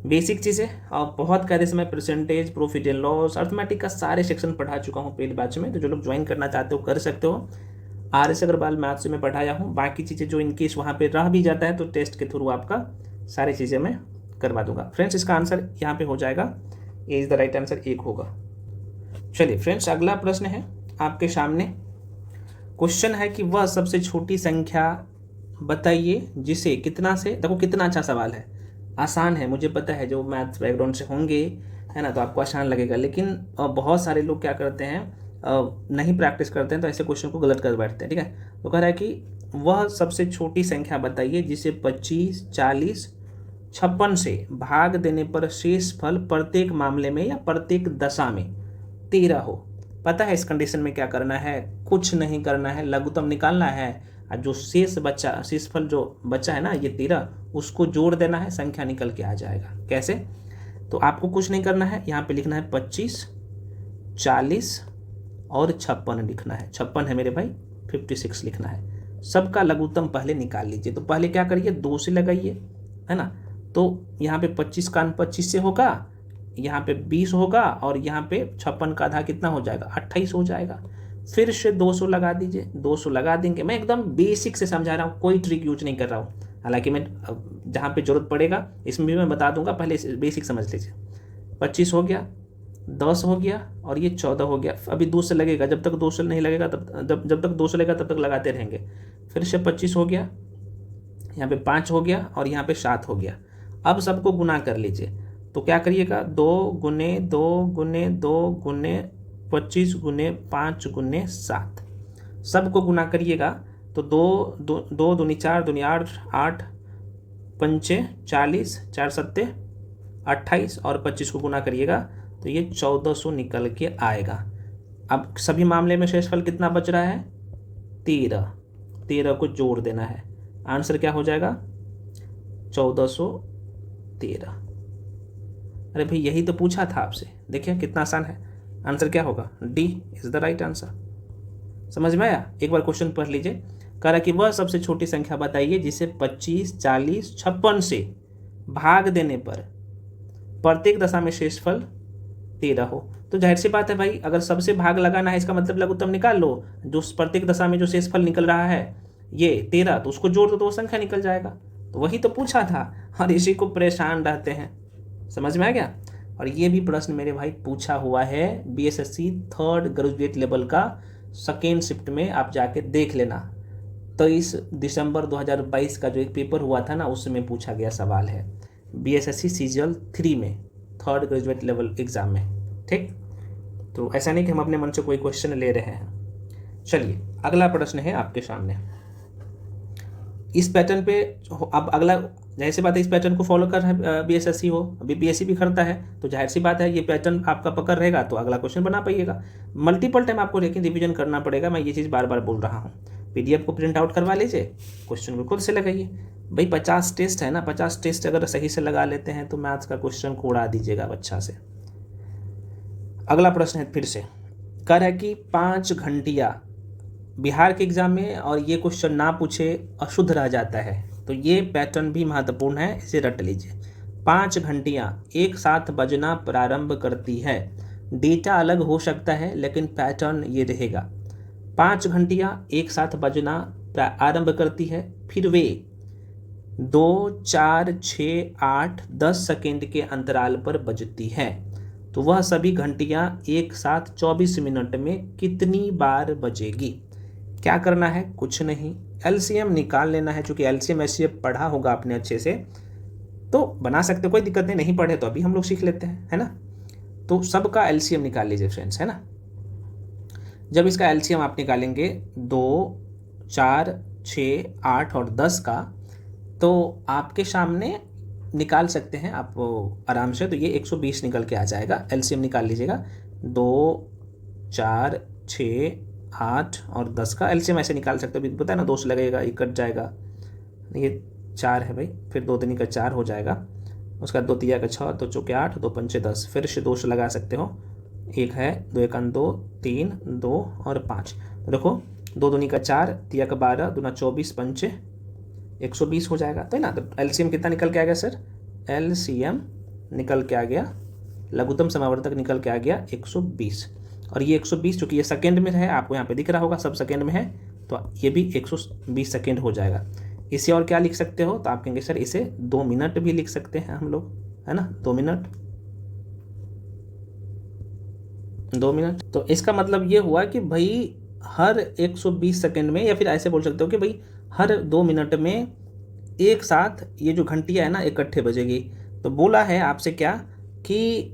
बेसिक चीज़ें और बहुत कार्य समय percentage, profit and loss, arithmetic का सारे सेक्शन पढ़ा चुका हूँ पहले बैच में, तो जो लोग ज्वाइन करना चाहते हो कर सकते हो। RS अग्रवाल मैथ्स से मैं पढ़ाया हूँ। बाकी चीज़ें जो इनकेस वहाँ पे रह भी जाता है तो टेस्ट के थ्रू आपका सारी चीज़ें मैं करवा दूंगा। फ्रेंड्स इसका आंसर यहाँ पे हो जाएगा, A is the right answer, एक होगा। चलिए फ्रेंड्स अगला प्रश्न है आपके सामने। क्वेश्चन है कि वह सबसे छोटी संख्या बताइए जिसे कितना से, देखो कितना अच्छा सवाल है, आसान है, मुझे पता है जो मैथ्स बैकग्राउंड से होंगे है ना तो आपको आसान लगेगा, लेकिन बहुत सारे लोग क्या करते हैं नहीं प्रैक्टिस करते हैं तो ऐसे क्वेश्चन को गलत कर बैठते हैं, ठीक है। तो कह रहा है कि वह सबसे छोटी संख्या बताइए जिसे 25, 40, 56 से भाग देने पर शेष फल प्रत्येक मामले में या प्रत्येक दशा में 13 हो। पता है इस कंडीशन में क्या करना है, कुछ नहीं करना है, लघुत्तम निकालना है और जो शेष फल जो बचा है ना ये 13, उसको जोड़ देना है, संख्या निकल के आ जाएगा। कैसे, तो आपको कुछ नहीं करना है, यहाँ पे लिखना है 25, 40 और 56 लिखना है। 56 है मेरे भाई, 56 लिखना है। सबका लघुत्तम पहले निकाल लीजिए। तो पहले क्या करिए, 2 से लगाइए, है ना। तो यहाँ पे 25 का 25 से होगा, यहाँ पे 20 होगा और यहाँ पे 56 का आधा कितना हो जाएगा, 28 हो जाएगा। फिर से 200 लगा दीजिए, 200 लगा देंगे। मैं एकदम बेसिक से समझा रहा हूँ, कोई ट्रिक यूज नहीं कर रहा हूँ, हालांकि मैं जहाँ पे जरूरत पड़ेगा इसमें भी मैं बता दूंगा, पहले बेसिक समझ लीजिए। 25 हो गया, 10 हो गया और ये 14 हो गया। अभी 2 से लगेगा, जब तक 2 से नहीं लगेगा जब तक 2 से लगेगा तब तक लगाते रहेंगे। फिर से 25 हो गया, यहाँ पे 5 हो गया और यहाँ पे 7 हो गया। अब सबको गुना कर लीजिए। तो क्या करिएगा, 2 गुने 2 गुने 2 गुने 25 गुने 5 गुने 7, सबको गुना करिएगा। तो 2 दूनी 4 दूनी 8, 8 पंचे 40, 4 सत्ते 28 और 25 को गुना करिएगा तो ये 1400 निकल के आएगा। अब सभी मामले में शेषफल कितना बच रहा है, 13, 13 को जोड़ देना है। आंसर क्या हो जाएगा, 1413। अरे भाई यही तो पूछा था आपसे, देखिए कितना आसान है। आंसर क्या होगा, D is the right answer. समझ में आया, एक बार क्वेश्चन पढ़ लीजिए। कह रहा कि वह सबसे छोटी संख्या बताइए जिसे 25, 40, 56 से भाग देने पर प्रत्येक दशा में शेषफल 13 हो। तो जाहिर सी बात है भाई, अगर सबसे भाग लगाना है इसका मतलब लघुत्तम निकाल लो। जो प्रत्येक दशा में जो शेषफल निकल रहा है ये 13, तो उसको जोड़ दो तो वो संख्या निकल जाएगा। तो वही तो पूछा था और इसी को परेशान रहते हैं। समझ में आ गया। और ये भी प्रश्न मेरे भाई पूछा हुआ है BSSC 3rd ग्रेजुएट लेवल का सेकेंड शिफ्ट में, आप जाके देख लेना। 23 दिसंबर 2022 का जो एक पेपर हुआ था ना, उसमें पूछा गया सवाल है BSSC सीजीएल 3 में, 3rd ग्रेजुएट लेवल एग्जाम में। ठीक, तो ऐसा नहीं कि हम अपने मन से कोई क्वेश्चन ले रहे हैं। चलिए अगला प्रश्न है आपके सामने। इस पैटर्न पे अब अगला, जाहिर सी बात है इस पैटर्न को फॉलो कर रहा है BSSC हो, BPSC भी करता है, तो जाहिर सी बात है ये पैटर्न आपका पकड़ रहेगा तो अगला क्वेश्चन बना पाइएगा। मल्टीपल टाइम आपको लेकिन रिवीजन करना पड़ेगा, मैं ये चीज़ बार बार बोल रहा हूँ। PDF को प्रिंट आउट करवा लीजिए, क्वेश्चन को खुद से लगाइए। भाई 50 टेस्ट है ना, 50 टेस्ट अगर सही से लगा लेते हैं तो मैथ्स का क्वेश्चन को उड़ा दीजिएगा अच्छा से। अगला प्रश्न है फिर से, कह रहा है कि 5 घंटिया बिहार के एग्जाम में और ये क्वेश्चन ना पूछे अशुद्ध रह जाता है, तो ये पैटर्न भी महत्वपूर्ण है, इसे रट लीजिए। 5 घंटियां एक साथ बजना प्रारंभ करती है, डेटा अलग हो सकता है लेकिन पैटर्न ये रहेगा। 5 घंटियां एक साथ बजना प्रारंभ करती है, फिर वे 2, 4, 6, 8, 10 सेकेंड के अंतराल पर बजती है। तो वह सभी घंटियां एक साथ 24 मिनट में कितनी बार बजेगी। क्या करना है, कुछ नहीं, LCM निकाल लेना है। चूंकि LCM ऐसे पढ़ा होगा आपने अच्छे से तो बना सकते, कोई दिक्कत नहीं पढ़े तो अभी हम लोग सीख लेते हैं, है ना। तो सबका LCM निकाल लीजिए फ्रेंड्स, है ना। जब इसका LCM आप निकालेंगे 2, 4, 6, 8 और 10 का, तो आपके सामने निकाल सकते हैं आप आराम से। तो ये 120 निकल के आ जाएगा। एलसीएम निकाल लीजिएगा। 2, 4, 6, 8 और 10 का एलसीएम ऐसे निकाल सकते हो। पता है ना, 2 से लगेगा, ये कट जाएगा। ये 4 है भाई, फिर 2 दूनी का 4 हो जाएगा। उसका 2 तिया का 6, 2 चौके 8, 2 पंचे 10, फिर से 2 से लगा सकते हो। 1 है, 2 1 2, 3, 2 और 5। तो देखो 2 दूनी का 4, तिया का 12, दूना 24, पंचे 120 हो जाएगा। तो है ना, तो एलसीएम कितना निकल के आ गया सर? एलसीएम निकल के आ गया, लघुत्तम समावर्तक निकल के आ गया 120। और ये 120 चूँकि ये सेकेंड में है, आपको यहाँ पे दिख रहा होगा सब सेकेंड में है, तो ये भी 120 सेकेंड हो जाएगा। इसे और क्या लिख सकते हो? तो आप कहेंगे सर इसे 2 मिनट भी लिख सकते हैं हम लोग, है ना, 2 मिनट। 2 मिनट, तो इसका मतलब ये हुआ कि भाई हर 120 सेकेंड में, या फिर ऐसे बोल सकते हो कि भाई हर 2 मिनट में एक साथ ये जो घंटियाँ है ना इकट्ठे बजेगी। तो बोला है आपसे क्या कि,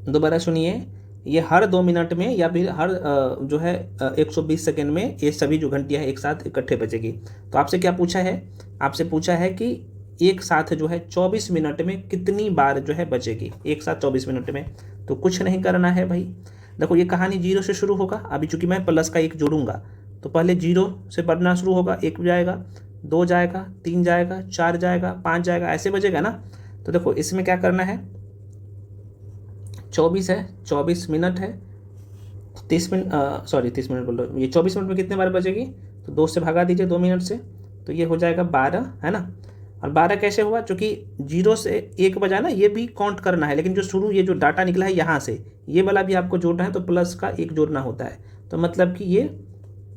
दोबारा सुनिए, ये हर 2 मिनट में या फिर हर जो है 120 सेकेंड में ये सभी जो घंटियाँ है एक साथ इकट्ठे बजेगी। तो आपसे क्या पूछा है? आपसे पूछा है कि एक साथ जो है 24 मिनट में कितनी बार जो है बजेगी, एक साथ 24 मिनट में। तो कुछ नहीं करना है भाई। देखो ये कहानी 0 से शुरू होगा। अभी चूंकि मैं प्लस का 1 जोड़ूंगा, तो पहले 0 से बढ़ना शुरू होगा। 1 जाएगा, 2 जाएगा, 3 जाएगा, 4 जाएगा, 5 जाएगा, ऐसे बजेगा ना। तो देखो इसमें क्या करना है, 24 है, 24 मिनट है, 30 मिनट, सॉरी 30 मिनट बोल रहा हूँ। ये 24 मिनट में कितने बार बजेगी? तो 2 से भगा दीजिए 2 मिनट से, तो ये हो जाएगा 12, है ना। और 12 कैसे हुआ? चूँकि 0 से 1 बजा ना, ये भी काउंट करना है, लेकिन जो शुरू ये जो डाटा निकला है यहाँ से, ये वाला भी आपको जोड़ना है, तो प्लस का 1 जोड़ना होता है। तो मतलब कि ये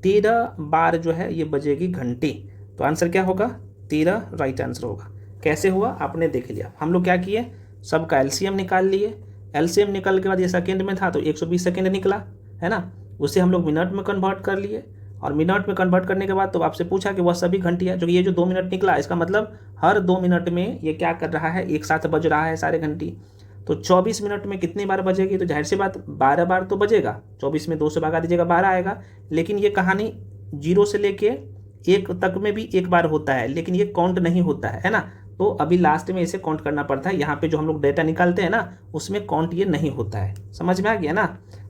13 बार जो है ये बजेगी घंटी। तो आंसर क्या होगा? 13 राइट आंसर होगा। कैसे हुआ आपने देख लिया। हम लोग क्या किए, सबका एलसीएम निकाल लिए। एलसीएम निकाल के बाद ये सेकेंड में था तो 120 सेकेंड निकला, है ना। उसे हम लोग मिनट में कन्वर्ट कर लिए, और मिनट में कन्वर्ट करने के बाद तो आपसे पूछा कि वह सभी घंटियाँ, जो ये जो 2 मिनट निकला, इसका मतलब हर 2 मिनट में ये क्या कर रहा है, एक साथ बज रहा है सारे घंटी। तो 24 मिनट में कितनी बार बजेगी? तो जाहिर सी बात 12 बार तो बजेगा। 24 में 2 से भगा दीजिएगा, 12 आएगा। लेकिन ये कहानी 0 से लेके 1 तक में भी एक बार होता है, लेकिन ये काउंट नहीं होता है ना। तो अभी लास्ट में इसे काउंट करना पड़ता है। यहाँ पे जो हम लोग डेटा निकालते हैं ना, उसमें काउंट ये नहीं होता है। समझ में आ गया ना।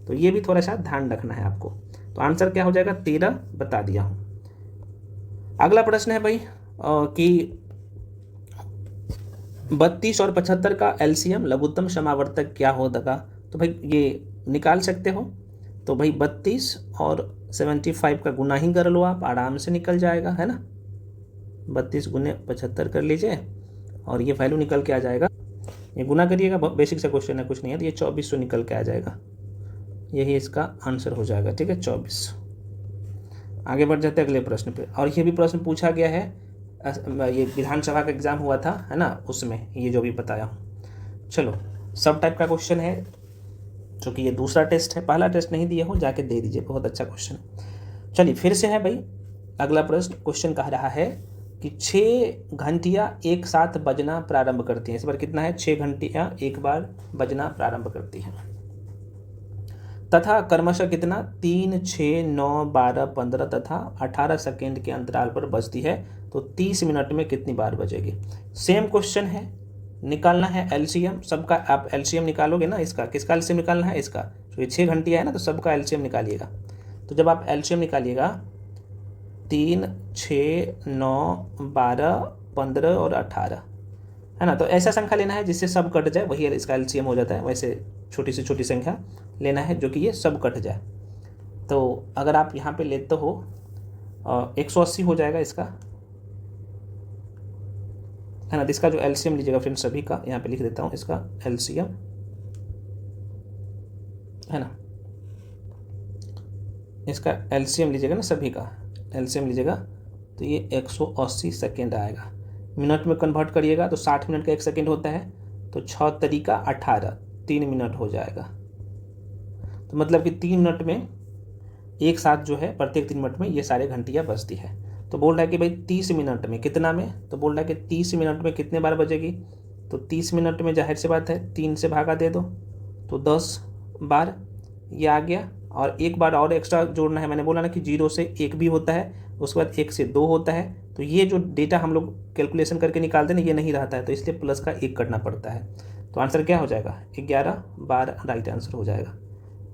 तो ये भी थोड़ा सा ध्यान रखना है आपको। तो आंसर क्या हो जाएगा? 13 बता दिया हूँ। अगला प्रश्न है भाई कि 32 और 75 का एलसीएम लघुत्तम समावर्तक क्या होगा? तो भाई ये निकाल सकते हो। तो भाई 32 और 75 का गुना ही कर लो, आप आराम से निकल जाएगा, है ना। 32 गुने 75 कर लीजिए और ये वैल्यू निकल के आ जाएगा। ये गुना करिएगा, बेसिक सा क्वेश्चन है, कुछ नहीं है। तो ये 2400 निकल के आ जाएगा। यही इसका आंसर हो जाएगा, ठीक है, 24। आगे बढ़ जाते हैं अगले प्रश्न पे। और ये भी प्रश्न पूछा गया है, ये विधानसभा का एग्जाम हुआ था, है ना, उसमें ये जो भी बताया हूँ। चलो, सब टाइप का क्वेश्चन है, जो कि ये दूसरा टेस्ट है, पहला टेस्ट नहीं दिए हो, जाके दे दीजिए, बहुत अच्छा क्वेश्चन है। चलिए फिर से है भाई अगला प्रश्न। क्वेश्चन कह रहा है कि 6 घंटियाँ एक साथ बजना प्रारंभ करती हैं। इस बार कितना है? 6 घंटियाँ एक बार बजना प्रारंभ करती हैं, तथा क्रमशः कितना? 3, 6, 9, 12, 15 तथा 18 सेकेंड के अंतराल पर बजती है। तो 30 मिनट में कितनी बार बजेगी? सेम क्वेश्चन है, निकालना है एलसीएम सबका। आप एलसीएम निकालोगे ना, इसका किसका एलसीएम निकालना है? इसका। तो ये 6 घंटियाँ है ना, तो सबका एलसीएम निकालिएगा। तो जब आप एलसीएम निकालिएगा, 3, 6, 9, 12, 15 और 18, है ना। तो ऐसा संख्या लेना है जिससे सब कट जाए, वही इसका एलसीएम हो जाता है। वैसे छोटी से छोटी संख्या लेना है जो कि ये सब कट जाए। तो अगर आप यहाँ पे लेते हो 180 हो जाएगा इसका, है ना। इसका जो एलसीएम लीजिएगा फ्रेंड्स सभी का, यहाँ पे लिख देता हूँ इसका एलसीएम, है ना। इसका एलसीएम लीजिएगा ना, सभी का एलसीएम लीजिएगा, तो ये 180 सेकेंड आएगा। मिनट में कन्वर्ट करिएगा तो 60 मिनट का 1 सेकेंड होता है, तो 6 तरीका 18, 3 मिनट हो जाएगा। तो मतलब कि 3 मिनट में एक साथ जो है, प्रत्येक 3 मिनट में ये सारे घंटियाँ बजती है। तो बोल रहा है कि भाई 30 मिनट में कितना में? तो बोल रहा है कि 30 मिनट में कितने बार बजेगी? तो 30 मिनट में जाहिर सी बात है 3 से भागा दे दो, तो 10 बार ये आ गया। और एक बार और एक्स्ट्रा जोड़ना है, मैंने बोला ना कि 0 से 1 भी होता है, उसके बाद 1 से 2 होता है, तो ये जो डेटा हम लोग कैलकुलेशन करके निकालते हैं ना, ये नहीं रहता है, तो इसलिए प्लस का 1 करना पड़ता है। तो आंसर क्या हो जाएगा? 11, 12 राइट आंसर हो जाएगा।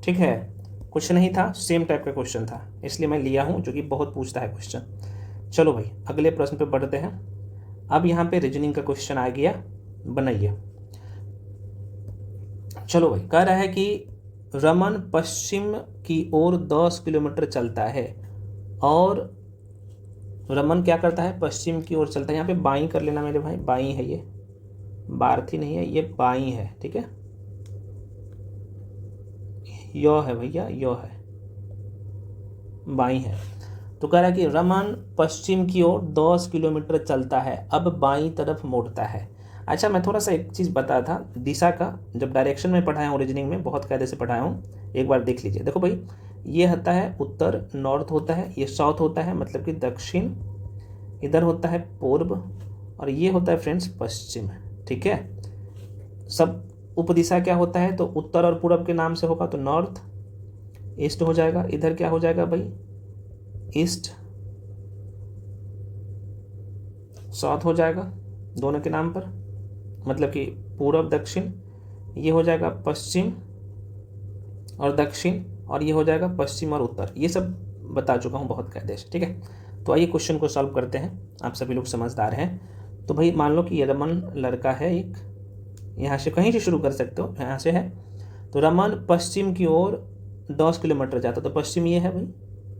ठीक है, कुछ नहीं था, सेम टाइप का क्वेश्चन था, इसलिए मैं लिया हूँ, जो कि बहुत पूछता है क्वेश्चन। चलो भाई अगले प्रश्न पे बढ़ते हैं। अब यहाँ पे रीजनिंग का क्वेश्चन आ गया, बनाइए। चलो भाई, कह रहा है कि रमन पश्चिम की ओर 10 किलोमीटर चलता है, और रमन क्या करता है? पश्चिम की ओर चलता है। यहाँ पे बाई कर लेना मेरे भाई, बाई है ये, बारथी नहीं है, ये बाई है। ठीक है, यो है भैया, यो है, बाई है। तो कह रहा है कि रमन पश्चिम की ओर 10 किलोमीटर चलता है, अब बाई तरफ मुड़ता है। अच्छा, मैं थोड़ा सा एक चीज़ बताया था दिशा का, जब डायरेक्शन में पढ़ाया हूँ, रीजनिंग में बहुत कायदे से पढ़ाया हूँ, एक बार देख लीजिए। देखो भाई, ये होता है उत्तर, नॉर्थ होता है, ये साउथ होता है मतलब कि दक्षिण, इधर होता है पूर्व, और ये होता है फ्रेंड्स पश्चिम। ठीक है, सब उपदिशा क्या होता है? तो उत्तर और पूर्व के नाम से होगा, तो नॉर्थ, ईस्ट हो जाएगा। इधर क्या हो जाएगा भाई? ईस्ट, साउथ हो जाएगा दोनों के नाम पर, मतलब कि पूर्व दक्षिण। ये हो जाएगा पश्चिम और दक्षिण, और ये हो जाएगा पश्चिम और उत्तर। ये सब बता चुका हूँ बहुत कायदे से। ठीक है, तो आइए क्वेश्चन को सॉल्व करते हैं। आप सभी लोग समझदार हैं। तो भाई मान लो कि ये रमन लड़का है एक, यहाँ से कहीं से शुरू कर सकते हो, यहाँ से है। तो रमन पश्चिम की ओर 10 किलोमीटर जाता, तो पश्चिम ये है भाई।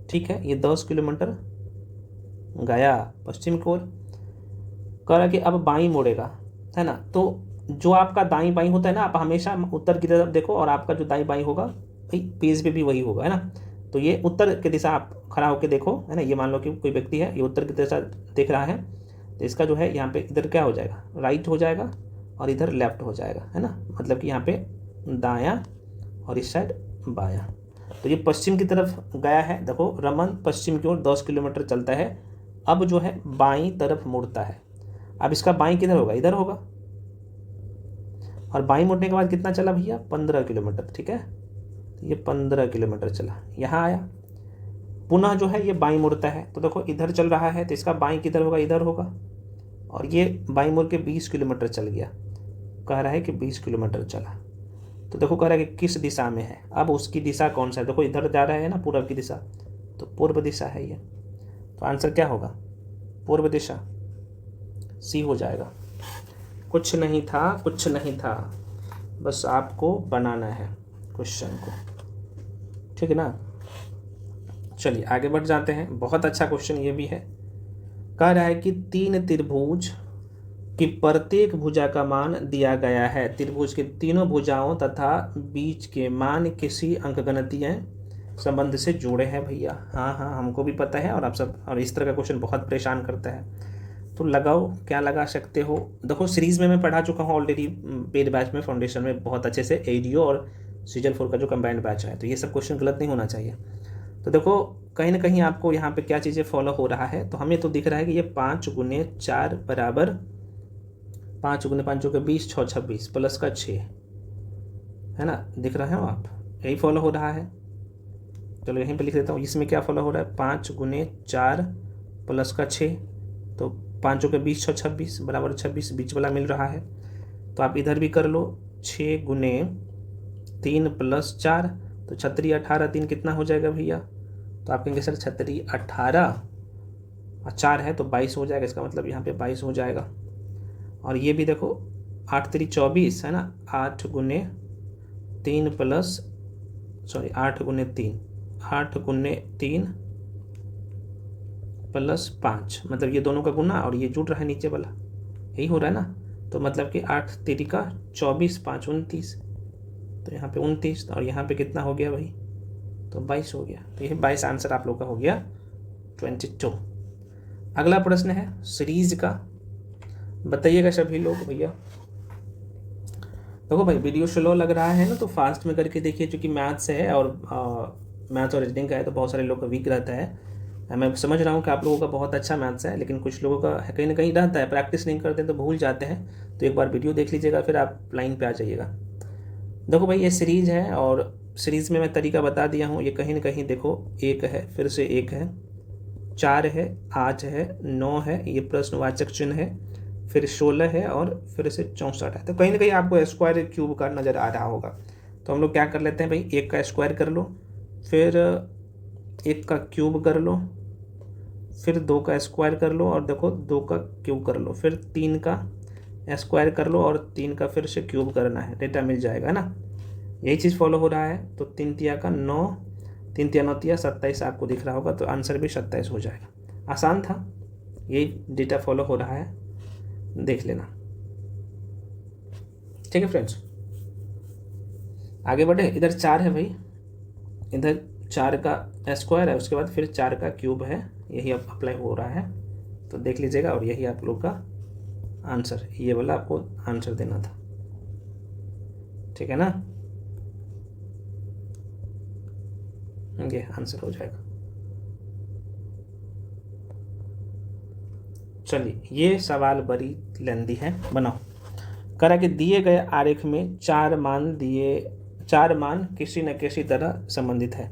ठीक है, ये 10 किलोमीटर गया पश्चिम की ओर। कह रहा कि अब बाई मुड़ेगा, है ना। तो जो आपका दाई बाई होता है ना, आप हमेशा उत्तर की तरफ देखो, और आपका जो दाई बाई होगा भाई पेज पे भी वही होगा, है ना। तो ये उत्तर की दिशा आप खड़ा होकर देखो, है ना। ये मान लो कि कोई व्यक्ति है, ये उत्तर की दिशा देख रहा है, तो इसका जो है यहाँ पे इधर क्या हो जाएगा? राइट हो जाएगा, और इधर लेफ्ट हो जाएगा, है ना। मतलब कि यहाँ पे दायां और इस साइड बायां। तो ये पश्चिम की तरफ गया है। देखो, रमन पश्चिम की ओर 10 किलोमीटर चलता है, अब जो है बाईं तरफ मुड़ता है। अब इसका बाईं किधर होगा? इधर होगा। और बाईं मुड़ने के बाद कितना चला भैया? 15 किलोमीटर। ठीक है, ये 15 किलोमीटर चला, यहाँ आया। पुनः जो है ये बाईं मुड़ता है, तो देखो इधर चल रहा है, तो इसका बाईं किधर होगा? इधर होगा। और ये बाईं मुड़ के 20 किलोमीटर चल गया। कह रहा है कि 20 किलोमीटर चला, तो देखो कह रहा है कि किस दिशा में है। अब उसकी दिशा कौन सा है? देखो इधर जा रहा है ना, पूर्व की दिशा, तो पूर्व दिशा है ये। तो आंसर क्या होगा? पूर्व दिशा, सी हो जाएगा। कुछ नहीं था, कुछ नहीं था, बस आपको बनाना है क्वेश्चन को। ठीक है ना। चलिए आगे बढ़ जाते हैं। बहुत अच्छा क्वेश्चन ये भी है। कह रहा है कि 3 त्रिभुज की प्रत्येक भुजा का मान दिया गया है। त्रिभुज के तीनों भुजाओं तथा बीच के मान किसी अंकगणितीय संबंध से जुड़े हैं भैया। हाँ हाँ, हमको भी पता है, और आप सब, और इस तरह का क्वेश्चन बहुत परेशान करता है। तो लगाओ, क्या लगा सकते हो? देखो सीरीज में मैं पढ़ा चुका हूँ ऑलरेडी, पेड बैच में, फाउंडेशन में बहुत अच्छे से, एडीओ और सीजन 4 का जो कंबाइंड बैच है। तो ये सब क्वेश्चन गलत नहीं होना चाहिए। तो देखो कहीं ना कहीं आपको यहाँ पे क्या चीज़ें फॉलो हो रहा है। तो हमें तो दिख रहा है कि ये 5 गुने 4 बराबर 5 गुने 5 जो कि 20, 6 26 प्लस का 6, है ना। दिख रहा है आप, यही फॉलो हो रहा है। चलो यहीं पे लिख देता हूँ। इसमें क्या फॉलो हो रहा है? 5 गुने 4 प्लस का 6, तो 5 के 20, 6 26 बराबर 26, बीच वाला मिल रहा है। तो आप इधर भी कर लो, 6 गुने 3 प्लस 4, तो 36 18, 3 कितना हो जाएगा भैया? तो आप कहेंगे सर 36 18 और 4 है तो 22 हो जाएगा। इसका मतलब यहाँ पे 22 हो जाएगा। और ये भी देखो 8 3 24, है ना। 8 गुने 3 प्लस, सॉरी 8 गुने 3, 8 गुने 3 प्लस 5, मतलब ये दोनों का गुना, और ये जुड़ रहा है नीचे वाला, यही हो रहा है ना। तो मतलब कि 8 3 का 24, 5 29, तो यहाँ पे 29, और यहाँ पे कितना हो गया भाई? तो 22 हो गया। तो ये 22 आंसर आप लोग का हो गया 22। अगला प्रश्न है सीरीज का, बताइएगा सभी लोग भैया। देखो भाई वीडियो स्लो लग रहा है ना, तो फास्ट में करके देखिए, क्योंकि मैथ्स है, और मैथ्स और रीजनिंग का है, तो बहुत सारे लोग का वीक रहता है। मैं समझ रहा हूँ कि आप लोगों का बहुत अच्छा मैथ्स है, लेकिन कुछ लोगों का कहीं ना कहीं रहता है, प्रैक्टिस नहीं करते तो भूल जाते हैं। तो एक बार वीडियो देख लीजिएगा, फिर आप लाइन पे आ जाइएगा। देखो भाई ये सीरीज है, और सीरीज में मैं तरीका बता दिया हूँ। ये कहीं ना कहीं देखो 1 है, फिर से 1 है, 4 है, 8 है, 9 है, ये प्रश्नवाचक चिन्ह है, फिर 16 है और फिर से 64 है। तो कहीं ना कहीं आपको स्क्वायर क्यूब का नज़र आ रहा होगा। तो हम लोग क्या कर लेते हैं भाई, 1 का स्क्वायर कर लो, फिर 1 का क्यूब कर लो, फिर 2 का स्क्वायर कर लो और देखो 2 का क्यूब कर लो, फिर 3 का स्क्वायर कर लो और 3 का फिर से क्यूब करना है, डेटा मिल जाएगा ना। यही चीज़ फॉलो हो रहा है। तो 3 तिया का 9, 3 तिया 9 तिया 27 आपको दिख रहा होगा, तो आंसर भी 27 हो जाएगा। आसान था, यही डेटा फॉलो हो रहा है, देख लेना। ठीक है फ्रेंड्स, आगे बढ़े। इधर 4 है भाई, इधर 4 का स्क्वायर है, उसके बाद फिर 4 का क्यूब है, यही अब अप्लाई हो रहा है, तो देख लीजिएगा। और यही आप लोग का आंसर, ये वाला आपको आंसर देना था, ठीक है ना। ये आंसर हो जाएगा। चलिए, ये सवाल बड़ी लेंदी है, बनाओ। करा कि दिए गए आरेख में 4 मान किसी न किसी तरह संबंधित है।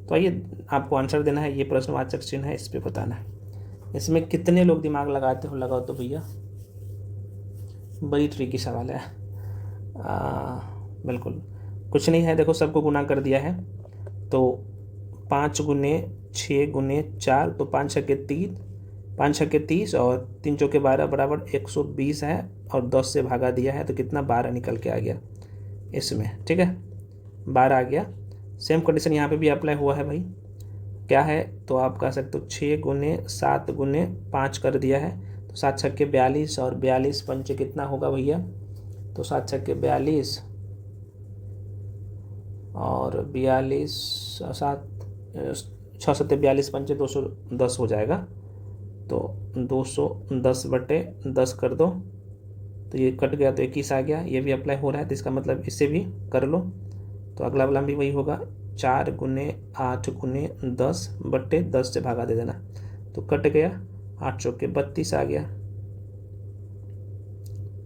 तो आइए आपको आंसर देना है, ये प्रश्नवाचक चिन्ह है, इस पे बताना है। इसमें कितने लोग दिमाग लगाते हो, लगाओ तो भैया, बड़ी ट्रिकी सवाल है। बिल्कुल कुछ नहीं है, देखो सबको गुना कर दिया है, तो 5 गुने 6 गुने 4, तो 5 छक्के 3, 5 छक्के 30 और 3 चौके 12 बराबर 120 है, और 10 से भागा दिया है तो कितना, 12 निकल के आ गया इसमें। ठीक है, 12 आ गया। सेम कंडीशन यहाँ पे भी अप्लाई हुआ है भाई। क्या है, तो आप कह सकते हो 6 गुने 7 गुने 5 कर दिया है, तो 7 छक्के 42 और 42 पंचे कितना होगा भैया, तो 7 छक्के 42 और 42 7 6 सत्ते 42 पंचे 210 हो जाएगा। तो 210 बटे 10 कर दो, तो ये कट गया तो 21 आ गया। ये भी अप्लाई हो रहा है, तो इसका मतलब इससे भी कर लो। तो अगला वाला भी वही होगा, 4 गुने 8 गुने 10 बटे 10 से भागा दे देना, तो कट गया, 8 चौके 32 आ गया,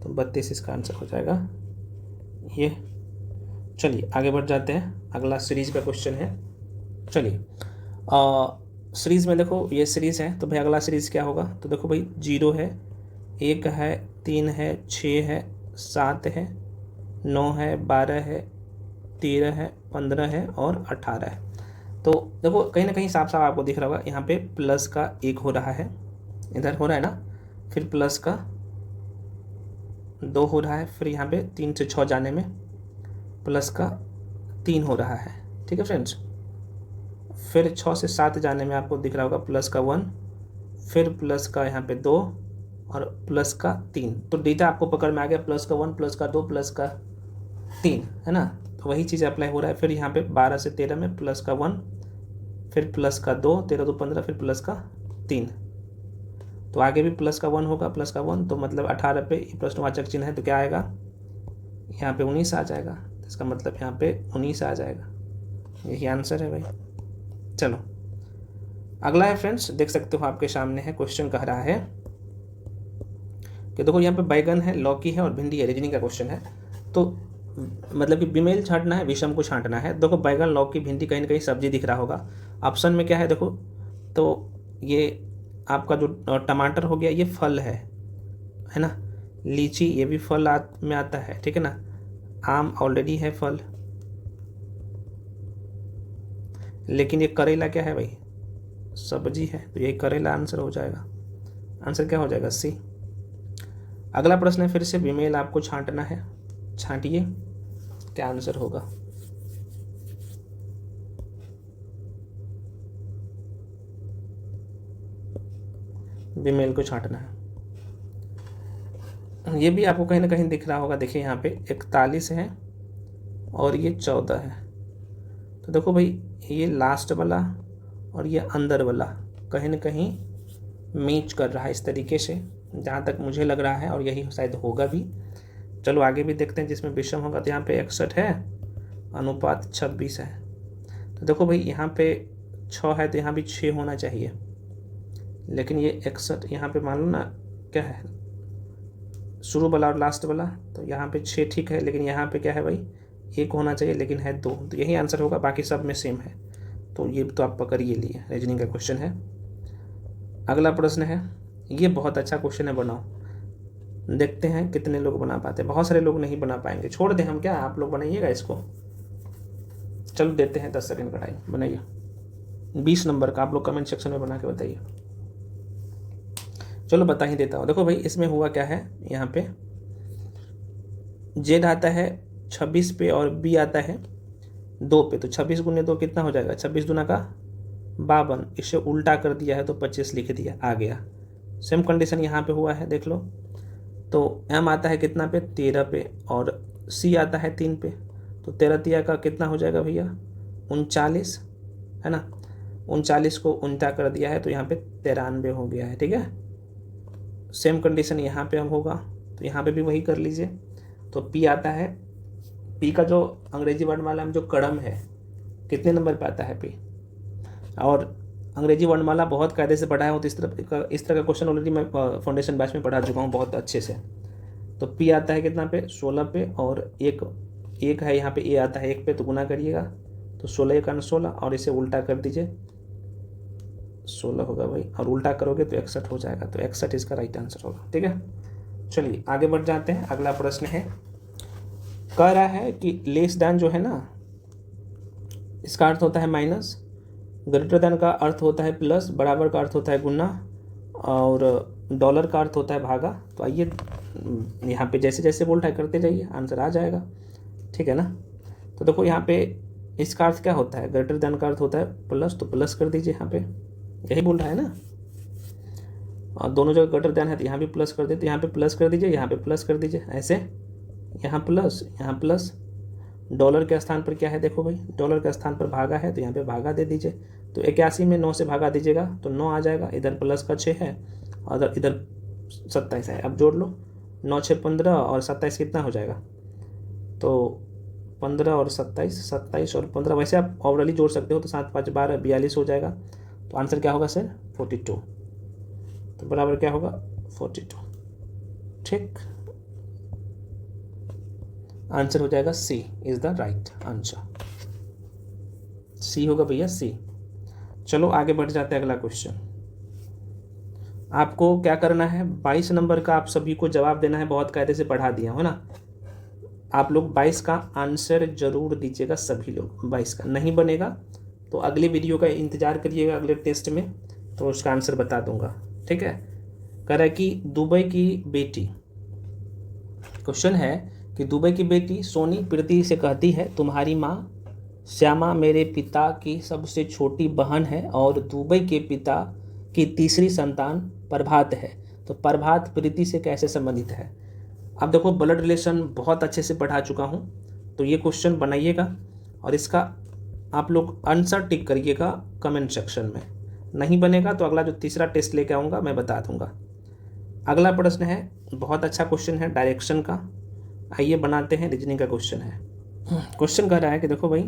तो 32 इसका आंसर हो जाएगा ये। चलिए आगे बढ़ जाते हैं, अगला सीरीज का क्वेश्चन है। चलिए सीरीज़ में देखो, ये सीरीज़ है, तो भाई अगला सीरीज़ क्या होगा, तो देखो भाई 0 है, 1 है, 3 है, 6 है, 7 है, 9 है, 12 है, 13 है, 15 है और 18 है। तो देखो कहीं ना कहीं साफ साफ आपको दिख रहा होगा, यहाँ पे प्लस का 1 हो रहा है, इधर हो रहा है ना, फिर प्लस का 2 हो रहा है, फिर यहाँ पे 3 से 6 जाने में प्लस का 3 हो रहा है। ठीक है फ्रेंड्स, फिर 6 से 7 जाने में आपको दिख रहा होगा प्लस का 1, फिर प्लस का यहाँ पे 2 और प्लस का 3। तो डेटा आपको पकड़ में आ गया, प्लस का 1 प्लस का 2 प्लस का 3, है ना। तो वही चीज़ अप्लाई हो रहा है। फिर यहाँ पे 12 से 13 में प्लस का 1, फिर प्लस का 2, 13 2 15, फिर प्लस का 3। तो आगे भी प्लस का 1 होगा, प्लस का 1, तो मतलब 18 पे प्रश्नवाचक चिन्ह है, तो क्या आएगा, यहाँ पे 19 आ जाएगा। तो इसका मतलब यहाँ पे 19 आ जाएगा, यही आंसर है भाई। चलो अगला है फ्रेंड्स, देख सकते हो आपके सामने है, क्वेश्चन कह रहा है कि देखो यहाँ पे बैगन है, लौकी है और भिंडी है, रीजनिंग का क्वेश्चन है। तो मतलब कि बेमेल छांटना है, विषम को छांटना है। देखो बैगन लौकी भिंडी कहीं ना कहीं सब्जी दिख रहा होगा, ऑप्शन में क्या है देखो, तो ये आपका जो टमाटर हो गया ये फल है ना, लीची ये भी फल में आता है, ठीक है ना, आम ऑलरेडी है फल, लेकिन ये करेला क्या है भाई, सब्जी है, तो यही करेला आंसर हो जाएगा। आंसर क्या हो जाएगा, सी। अगला प्रश्न है, फिर से विमेल आपको छांटना है, छांटिए क्या आंसर होगा। विमेल को छांटना है, ये भी आपको कहीं ना कहीं दिख रहा होगा। देखिए यहाँ पे 41 है और ये 14 है। तो देखो भाई ये लास्ट वाला और ये अंदर वाला कहीं ना कहीं मैच कर रहा है इस तरीके से, जहाँ तक मुझे लग रहा है, और यही शायद होगा भी। चलो आगे भी देखते हैं, जिसमें विषम होगा। तो यहाँ पे 61 है, अनुपात 26 है। तो देखो भाई यहाँ पे 6 है, तो यहाँ भी 6 होना चाहिए, लेकिन ये 61 यहाँ पे मान लो ना क्या है, शुरू वाला और लास्ट वाला, तो यहाँ पे 6 ठीक है, लेकिन यहाँ पे क्या है भाई, 1 होना चाहिए, लेकिन है 2। तो यही आंसर होगा, बाकी सब में सेम है। तो ये तो आप पकड़ ये लिए, रीजनिंग का क्वेश्चन है। अगला प्रश्न है, ये बहुत अच्छा क्वेश्चन है, बनाओ। देखते हैं कितने लोग बना पाते हैं। बहुत सारे लोग नहीं बना पाएंगे, छोड़ दें हम क्या, आप लोग बनाइएगा इसको। चलो देते हैं 10 सेकंड का टाइम, बनाइए 20 नंबर का। आप लोग कमेंट सेक्शन में बना के बताइए। चलो बता ही देता हूँ। देखो भाई, इसमें हुआ क्या है, यहाँ पे जेड आता है 26 पे और बी आता है 2 पे। तो 26 गुने 2 कितना हो जाएगा, 26 दूना का 52। इसे उल्टा कर दिया है तो 25 लिख दिया, आ गया। सेम कंडीशन यहाँ पे हुआ है, देख लो। तो एम आता है कितना पे, 13 पे, और सी आता है 3 पे। तो 13 का कितना हो जाएगा भैया, 39, है ना। 39 को उल्टा कर दिया है तो यहाँ पे 93 हो गया है, ठीक है। सेम कंडीशन यहाँ पे अब होगा, तो यहाँ पे भी वही कर लीजिए। तो पी आता है, पी का जो अंग्रेजी वर्णमाला में जो कड़म है, कितने नंबर पे आता है पी। और अंग्रेजी वर्णमाला बहुत कायदे से पढ़ा है, तो इस तरह का क्वेश्चन ऑलरेडी मैं फाउंडेशन बैच में पढ़ा चुका हूँ बहुत अच्छे से। तो पी आता है कितना पे, 16 पे, और एक है यहाँ पे, ए आता है 1 पे, तो गुना करिएगा। तो 16 का 16, और इसे उल्टा कर दीजिए, 16 होगा भाई, और उल्टा करोगे तो 61 हो जाएगा। तो 61 इसका राइट आंसर होगा, ठीक है। चलिए आगे बढ़ जाते हैं। अगला प्रश्न है, कह रहा है कि लेस देन जो है ना, इसका अर्थ होता है माइनस, ग्रेटर देन का अर्थ होता है प्लस, बराबर का अर्थ होता है गुना, और डॉलर का अर्थ होता है भागा। तो आइए यहाँ पे जैसे जैसे बोल रहा है करते जाइए, आंसर आ जाएगा, ठीक है ना। तो देखो यहाँ पे इसका अर्थ क्या होता है, ग्रेटर देन का अर्थ होता है प्लस, तो प्लस कर दीजिए यहाँ पे, यही बोल रहा है ना। और दोनों जगह ग्रेटर देन है तो यहाँ भी प्लस कर दीजिए, यहाँ पे प्लस कर दीजिए, यहाँ पे प्लस कर दीजिए, ऐसे यहाँ प्लस यहाँ प्लस। डॉलर के स्थान पर क्या है, देखो भाई, डॉलर के स्थान पर भागा है, तो यहाँ पे भागा दे दीजिए। तो 81 में 9 से भागा दीजिएगा तो 9 आ जाएगा। इधर प्लस का 6 है और इधर 27 है। अब जोड़ लो, 9 6 15 और 27 कितना हो जाएगा, तो 15 और 27, 27 और 15, वैसे आप ओवरऑली जोड़ सकते हो, तो 7 5 12 42 हो जाएगा। तो आंसर क्या होगा सर, 42। तो बराबर क्या होगा, 42, ठीक। आंसर हो जाएगा सी इज द राइट आंसर, सी होगा भैया, सी। चलो आगे बढ़ जाते हैं। अगला क्वेश्चन, आपको क्या करना है, 22 नंबर का आप सभी को जवाब देना है, बहुत कायदे से पढ़ा दिया हो ना। आप लोग 22 का आंसर जरूर दीजिएगा, सभी लोग 22 का। नहीं बनेगा तो अगली वीडियो का इंतजार करिएगा, अगले टेस्ट में तो उसका आंसर बता दूंगा, ठीक है। कह रहा है कि दुबई की बेटी, क्वेश्चन है कि दुबई की बेटी सोनी प्रीति से कहती है, तुम्हारी माँ श्यामा मेरे पिता की सबसे छोटी बहन है और दुबई के पिता की तीसरी संतान प्रभात है, तो प्रभात प्रीति से कैसे संबंधित है। अब देखो, ब्लड रिलेशन बहुत अच्छे से पढ़ा चुका हूँ, तो ये क्वेश्चन बनाइएगा और इसका आप लोग आंसर टिक करिएगा कमेंट सेक्शन में। नहीं बनेगा तो अगला जो तीसरा टेस्ट लेके आऊँगा मैं बता दूंगा। अगला प्रश्न है, बहुत अच्छा क्वेश्चन है डायरेक्शन का, आइए बनाते हैं। रीजनिंग का क्वेश्चन है। क्वेश्चन कह रहा है कि देखो भाई,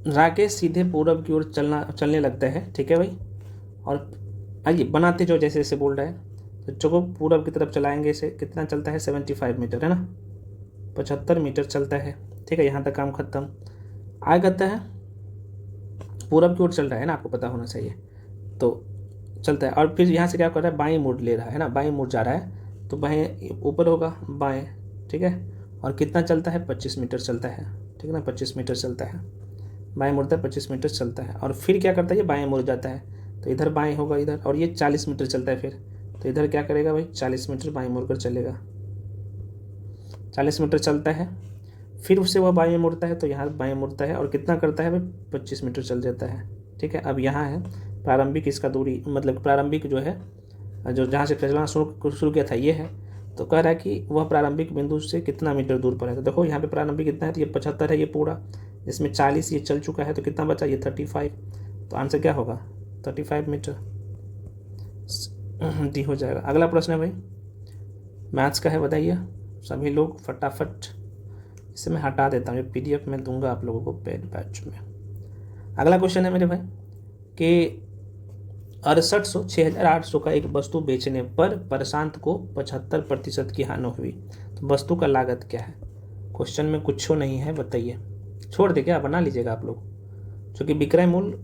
राकेश सीधे पूरब की ओर चलने लगता है, ठीक है भाई। और आइए बनाते जो जैसे जैसे बोल रहा है, तो चलो पूरब की तरफ चलाएंगे। इसे कितना चलता है, 75 मीटर, है ना, 75 मीटर चलता है, ठीक है। यहाँ तक काम खत्म। आगे कहता है पूरब की ओर चल रहा है ना, आपको पता होना चाहिए, तो चलता है। और फिर यहाँ से क्या कर रहा है, बाएं मुड़ ले रहा है ना, बाएं मुड़ जा रहा है, तो बाएं ऊपर होगा, बाएं, ठीक है। और कितना चलता है, 25 मीटर चलता है, ठीक है ना, 25 मीटर चलता है। बाएं मुड़ता है, 25 मीटर चलता है। और फिर क्या करता है, ये बाएं मुड़ जाता है, तो इधर बाएं होगा इधर, और ये 40 मीटर चलता है फिर, तो इधर क्या करेगा भाई, 40 मीटर बाएं मुड़ कर चलेगा। 40 मीटर चलता है, फिर उससे वह बाएं मुड़ता है, तो यहाँ बाएं मुड़ता है, और कितना करता है भाई, 25 मीटर चल जाता है, ठीक है। अब यहाँ है प्रारंभिक इसका दूरी, मतलब प्रारंभिक जो है, जो जहाँ से चलना शुरू किया था ये है। तो कह रहा है कि वह प्रारंभिक बिंदु से कितना मीटर दूर पर है। तो देखो यहाँ पे प्रारंभिक कितना है, तो ये 75 है ये पूरा, इसमें 40 ये चल चुका है, तो कितना बचा, ये 35। तो आंसर क्या होगा, 35 मीटर, डी हो जाएगा। अगला प्रश्न है भाई, मैथ्स का है, बताइए सभी लोग फटाफट। इसे मैं हटा देता हूँ, ये PDF में दूंगा आप लोगों को पेड बैच में। अगला क्वेश्चन है मेरे भाई कि 6800 का एक वस्तु बेचने पर प्रशांत को 75% की हानि हुई, तो वस्तु का लागत क्या है। क्वेश्चन में कुछ नहीं है, बताइए, छोड़ दे क्या, बना लीजिएगा आप लोग। क्योंकि विक्रय मूल्य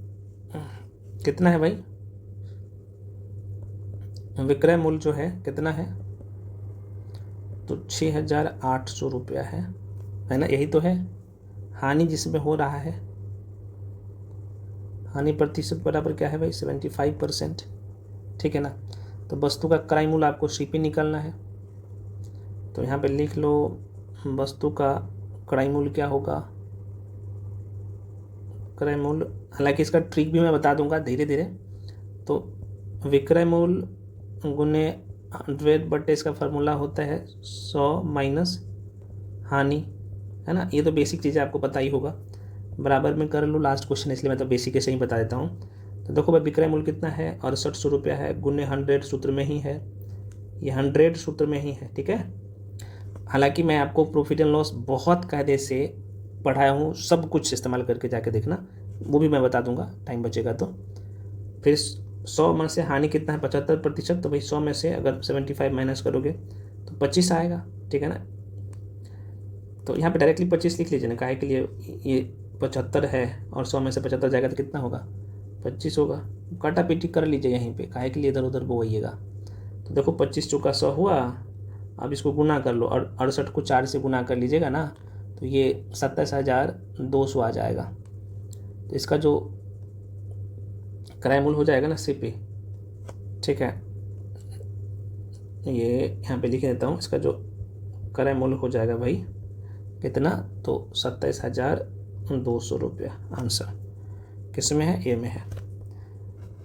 कितना है भाई, विक्रय मूल्य जो है कितना है, तो 6,800 रुपया है ना, यही तो है। हानि जिसमें हो रहा है, हानि प्रतिशत बराबर क्या है भाई, 75%, ठीक है ना। तो वस्तु का क्रय मूल्य आपको सीपी निकालना है, तो यहाँ पे लिख लो वस्तु का क्रय मूल्य क्या होगा, क्रय मूल्य, हालांकि इसका ट्रिक भी मैं बता दूंगा धीरे धीरे। तो विक्रय मूल्य गुने 100 बटे इसका फार्मूला होता है 100 माइनस हानि, है ना। ये तो बेसिक चीज़ें आपको पता ही होगा, बराबर में कर लो, लास्ट क्वेश्चन इसलिए मैं तो बेसिक ऐसे ही बता देता हूँ। तो देखो भाई विक्रय मूल्य कितना है, 6800 रुपया है, गुने 100 सूत्र में ही है, ये 100 सूत्र में ही है, ठीक है। हालांकि मैं आपको प्रॉफिट एंड लॉस बहुत कायदे से पढ़ाया हूँ, सब कुछ इस्तेमाल करके जाके देखना, वो भी मैं बता दूंगा टाइम बचेगा तो। फिर 100 में से हानि कितना है, 75%, तो भाई 100 में से अगर 75 माइनस करोगे तो 25 आएगा, ठीक है ना। तो यहाँ पे डायरेक्टली 25 लिख लीजिए ना, काहे के लिए, ये 75 है और 100 में से 75 जाएगा तो कितना होगा, 25 होगा। काटा पीटी कर लीजिए यहीं पे, काहे के लिए इधर उधर बोइएगा। तो देखो 25 चौका 100 हुआ, अब इसको गुना कर लो, और 68 को 4 से गुना कर लीजिएगा ना, तो ये 27,200 आ जाएगा। तो इसका जो क्रय मूल्य हो जाएगा ना सीपी, ठीक है, ये यहाँ पे लिख देता हूँ, इसका जो क्रय मूल्य हो जाएगा भाई कितना, तो 27,200 रुपया। आंसर किस में है, ए में है।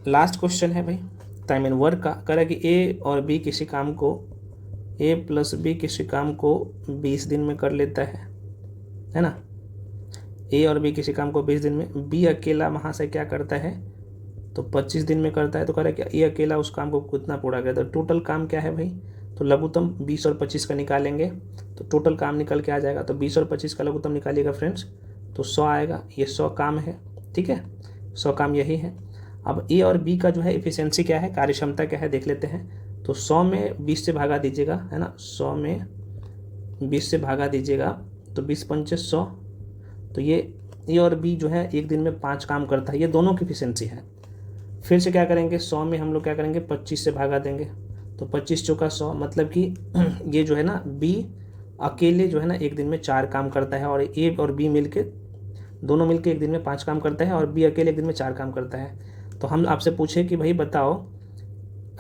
लास्ट क्वेश्चन है भाई टाइम एंड वर्क का, कह रहा है कि ए और बी किसी काम को, ए प्लस बी किसी काम को 20 दिन में कर लेता है ना। ए और बी किसी काम को 20 दिन में, बी अकेला वहाँ से क्या करता है, तो 25 दिन में करता है। तो कह रहा है कि ए अकेला उस काम को कितना पूरा करता है, तो टोटल काम क्या है भाई, तो लघुत्तम 20 और 25 का निकालेंगे तो टोटल काम निकल के आ जाएगा। तो 20 और 25 का लघुत्तम निकालिएगा फ्रेंड्स, तो 100 आएगा, ये 100 काम है, ठीक है, 100 काम यही है। अब ए और बी का जो है इफिशियंसी क्या है, कार्यक्षमता क्या है देख लेते हैं। तो 100 में 20 से भागा दीजिएगा, है ना, 100 में 20 से भागा दीजिएगा, तो 20 पंचे 100, तो ये ए और बी जो है एक दिन में 5 काम करता है, ये दोनों की इफिशियंसी है। फिर से क्या करेंगे, 100 में हम लोग क्या करेंगे, 25 से भागा देंगे, तो 25 चौका 100, मतलब कि ये जो है ना बी अकेले जो है ना एक दिन में 4 काम करता है, और ए और बी मिलके दोनों मिलके एक दिन में 5 काम करता है, और बी अकेले एक दिन में 4 काम करता है। तो हम आपसे पूछे कि भाई बताओ,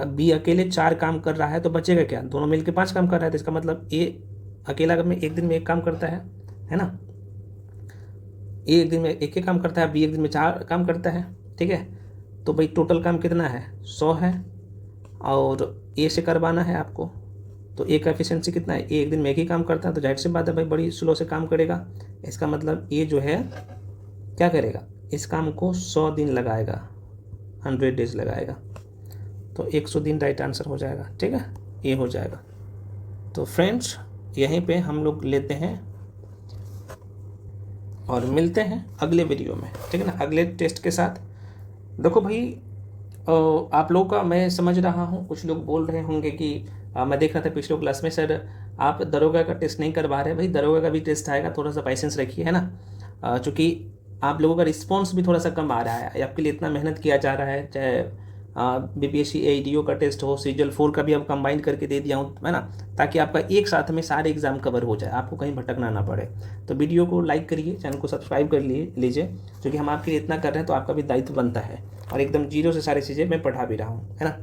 अब बी अकेले 4 काम कर रहा है तो बचेगा क्या, दोनों मिलके 5 काम कर रहा है, तो इसका मतलब ए अकेला में एक दिन में 1 काम करता है ना। ए एक दिन में 1 काम करता है, बी एक दिन में 4 काम करता है, ठीक है। तो भाई टोटल काम कितना है, 100 है, और ए से करवाना है आपको, तो ए का एफिशिएंसी कितना है, ए एक दिन में 1 ही काम करता है, तो जाहिर सी बात है भाई बड़ी स्लो से काम करेगा। इसका मतलब ए जो है क्या करेगा, इस काम को 100 दिन लगाएगा, 100 डेज लगाएगा, तो 100 दिन राइट आंसर हो जाएगा, ठीक है, ये हो जाएगा। तो फ्रेंड्स यहीं पे हम लोग लेते हैं और मिलते हैं अगले वीडियो में, ठीक है ना, अगले टेस्ट के साथ। देखो भाई आप लोगों का मैं समझ रहा हूँ, कुछ लोग बोल रहे होंगे कि मैं देख रहा था पिछले क्लास में, सर आप दरोगा का टेस्ट नहीं करवा रहे। भाई दरोगा का भी टेस्ट आएगा, थोड़ा सा पेशेंस रखिए, है ना, चूँकि आप लोगों का रिस्पॉन्स भी थोड़ा सा कम आ रहा है, आपके लिए इतना मेहनत किया जा रहा है, चाहे बीपीएससी एईडीओ का टेस्ट हो, सीजल 4 का भी अब कंबाइन करके दे दिया हूँ, है ना, ताकि आपका एक साथ में सारे एग्जाम कवर हो जाए, आपको कहीं भटकना ना पड़े। तो वीडियो को लाइक करिए, चैनल को सब्सक्राइब कर लीजिए, क्योंकि हम आपके लिए इतना कर रहे हैं तो आपका भी दायित्व बनता है, और एकदम जीरो से सारी चीज़ें मैं पढ़ा भी रहा हूँ, है ना।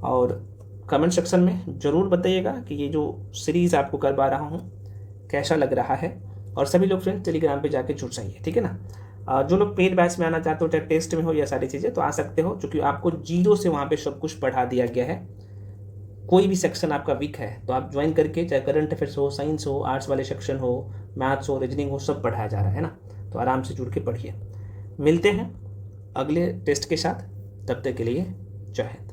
और कमेंट सेक्शन में ज़रूर बताइएगा कि ये जो सीरीज़ आपको करवा रहा हूँ कैसा लग रहा है, और सभी लोग फ्रेंड्स टेलीग्राम पे जाके जुड़ जाइए, ठीक है ना। जो लोग पेड बैच में आना चाहते हो, चाहे टेस्ट में हो या सारी चीज़ें, तो आ सकते हो, क्योंकि आपको जीरो से वहाँ पे सब कुछ पढ़ा दिया गया है। कोई भी सेक्शन आपका वीक है तो आप ज्वाइन करके, चाहे करंट अफेयर्स हो, साइंस हो, आर्ट्स वाले सेक्शन हो, मैथ्स हो, रीजनिंग हो, सब पढ़ाया जा रहा है ना, तो आराम से जुड़ के पढ़िए। मिलते हैं अगले टेस्ट के साथ, तब तक के लिए जय हिंद।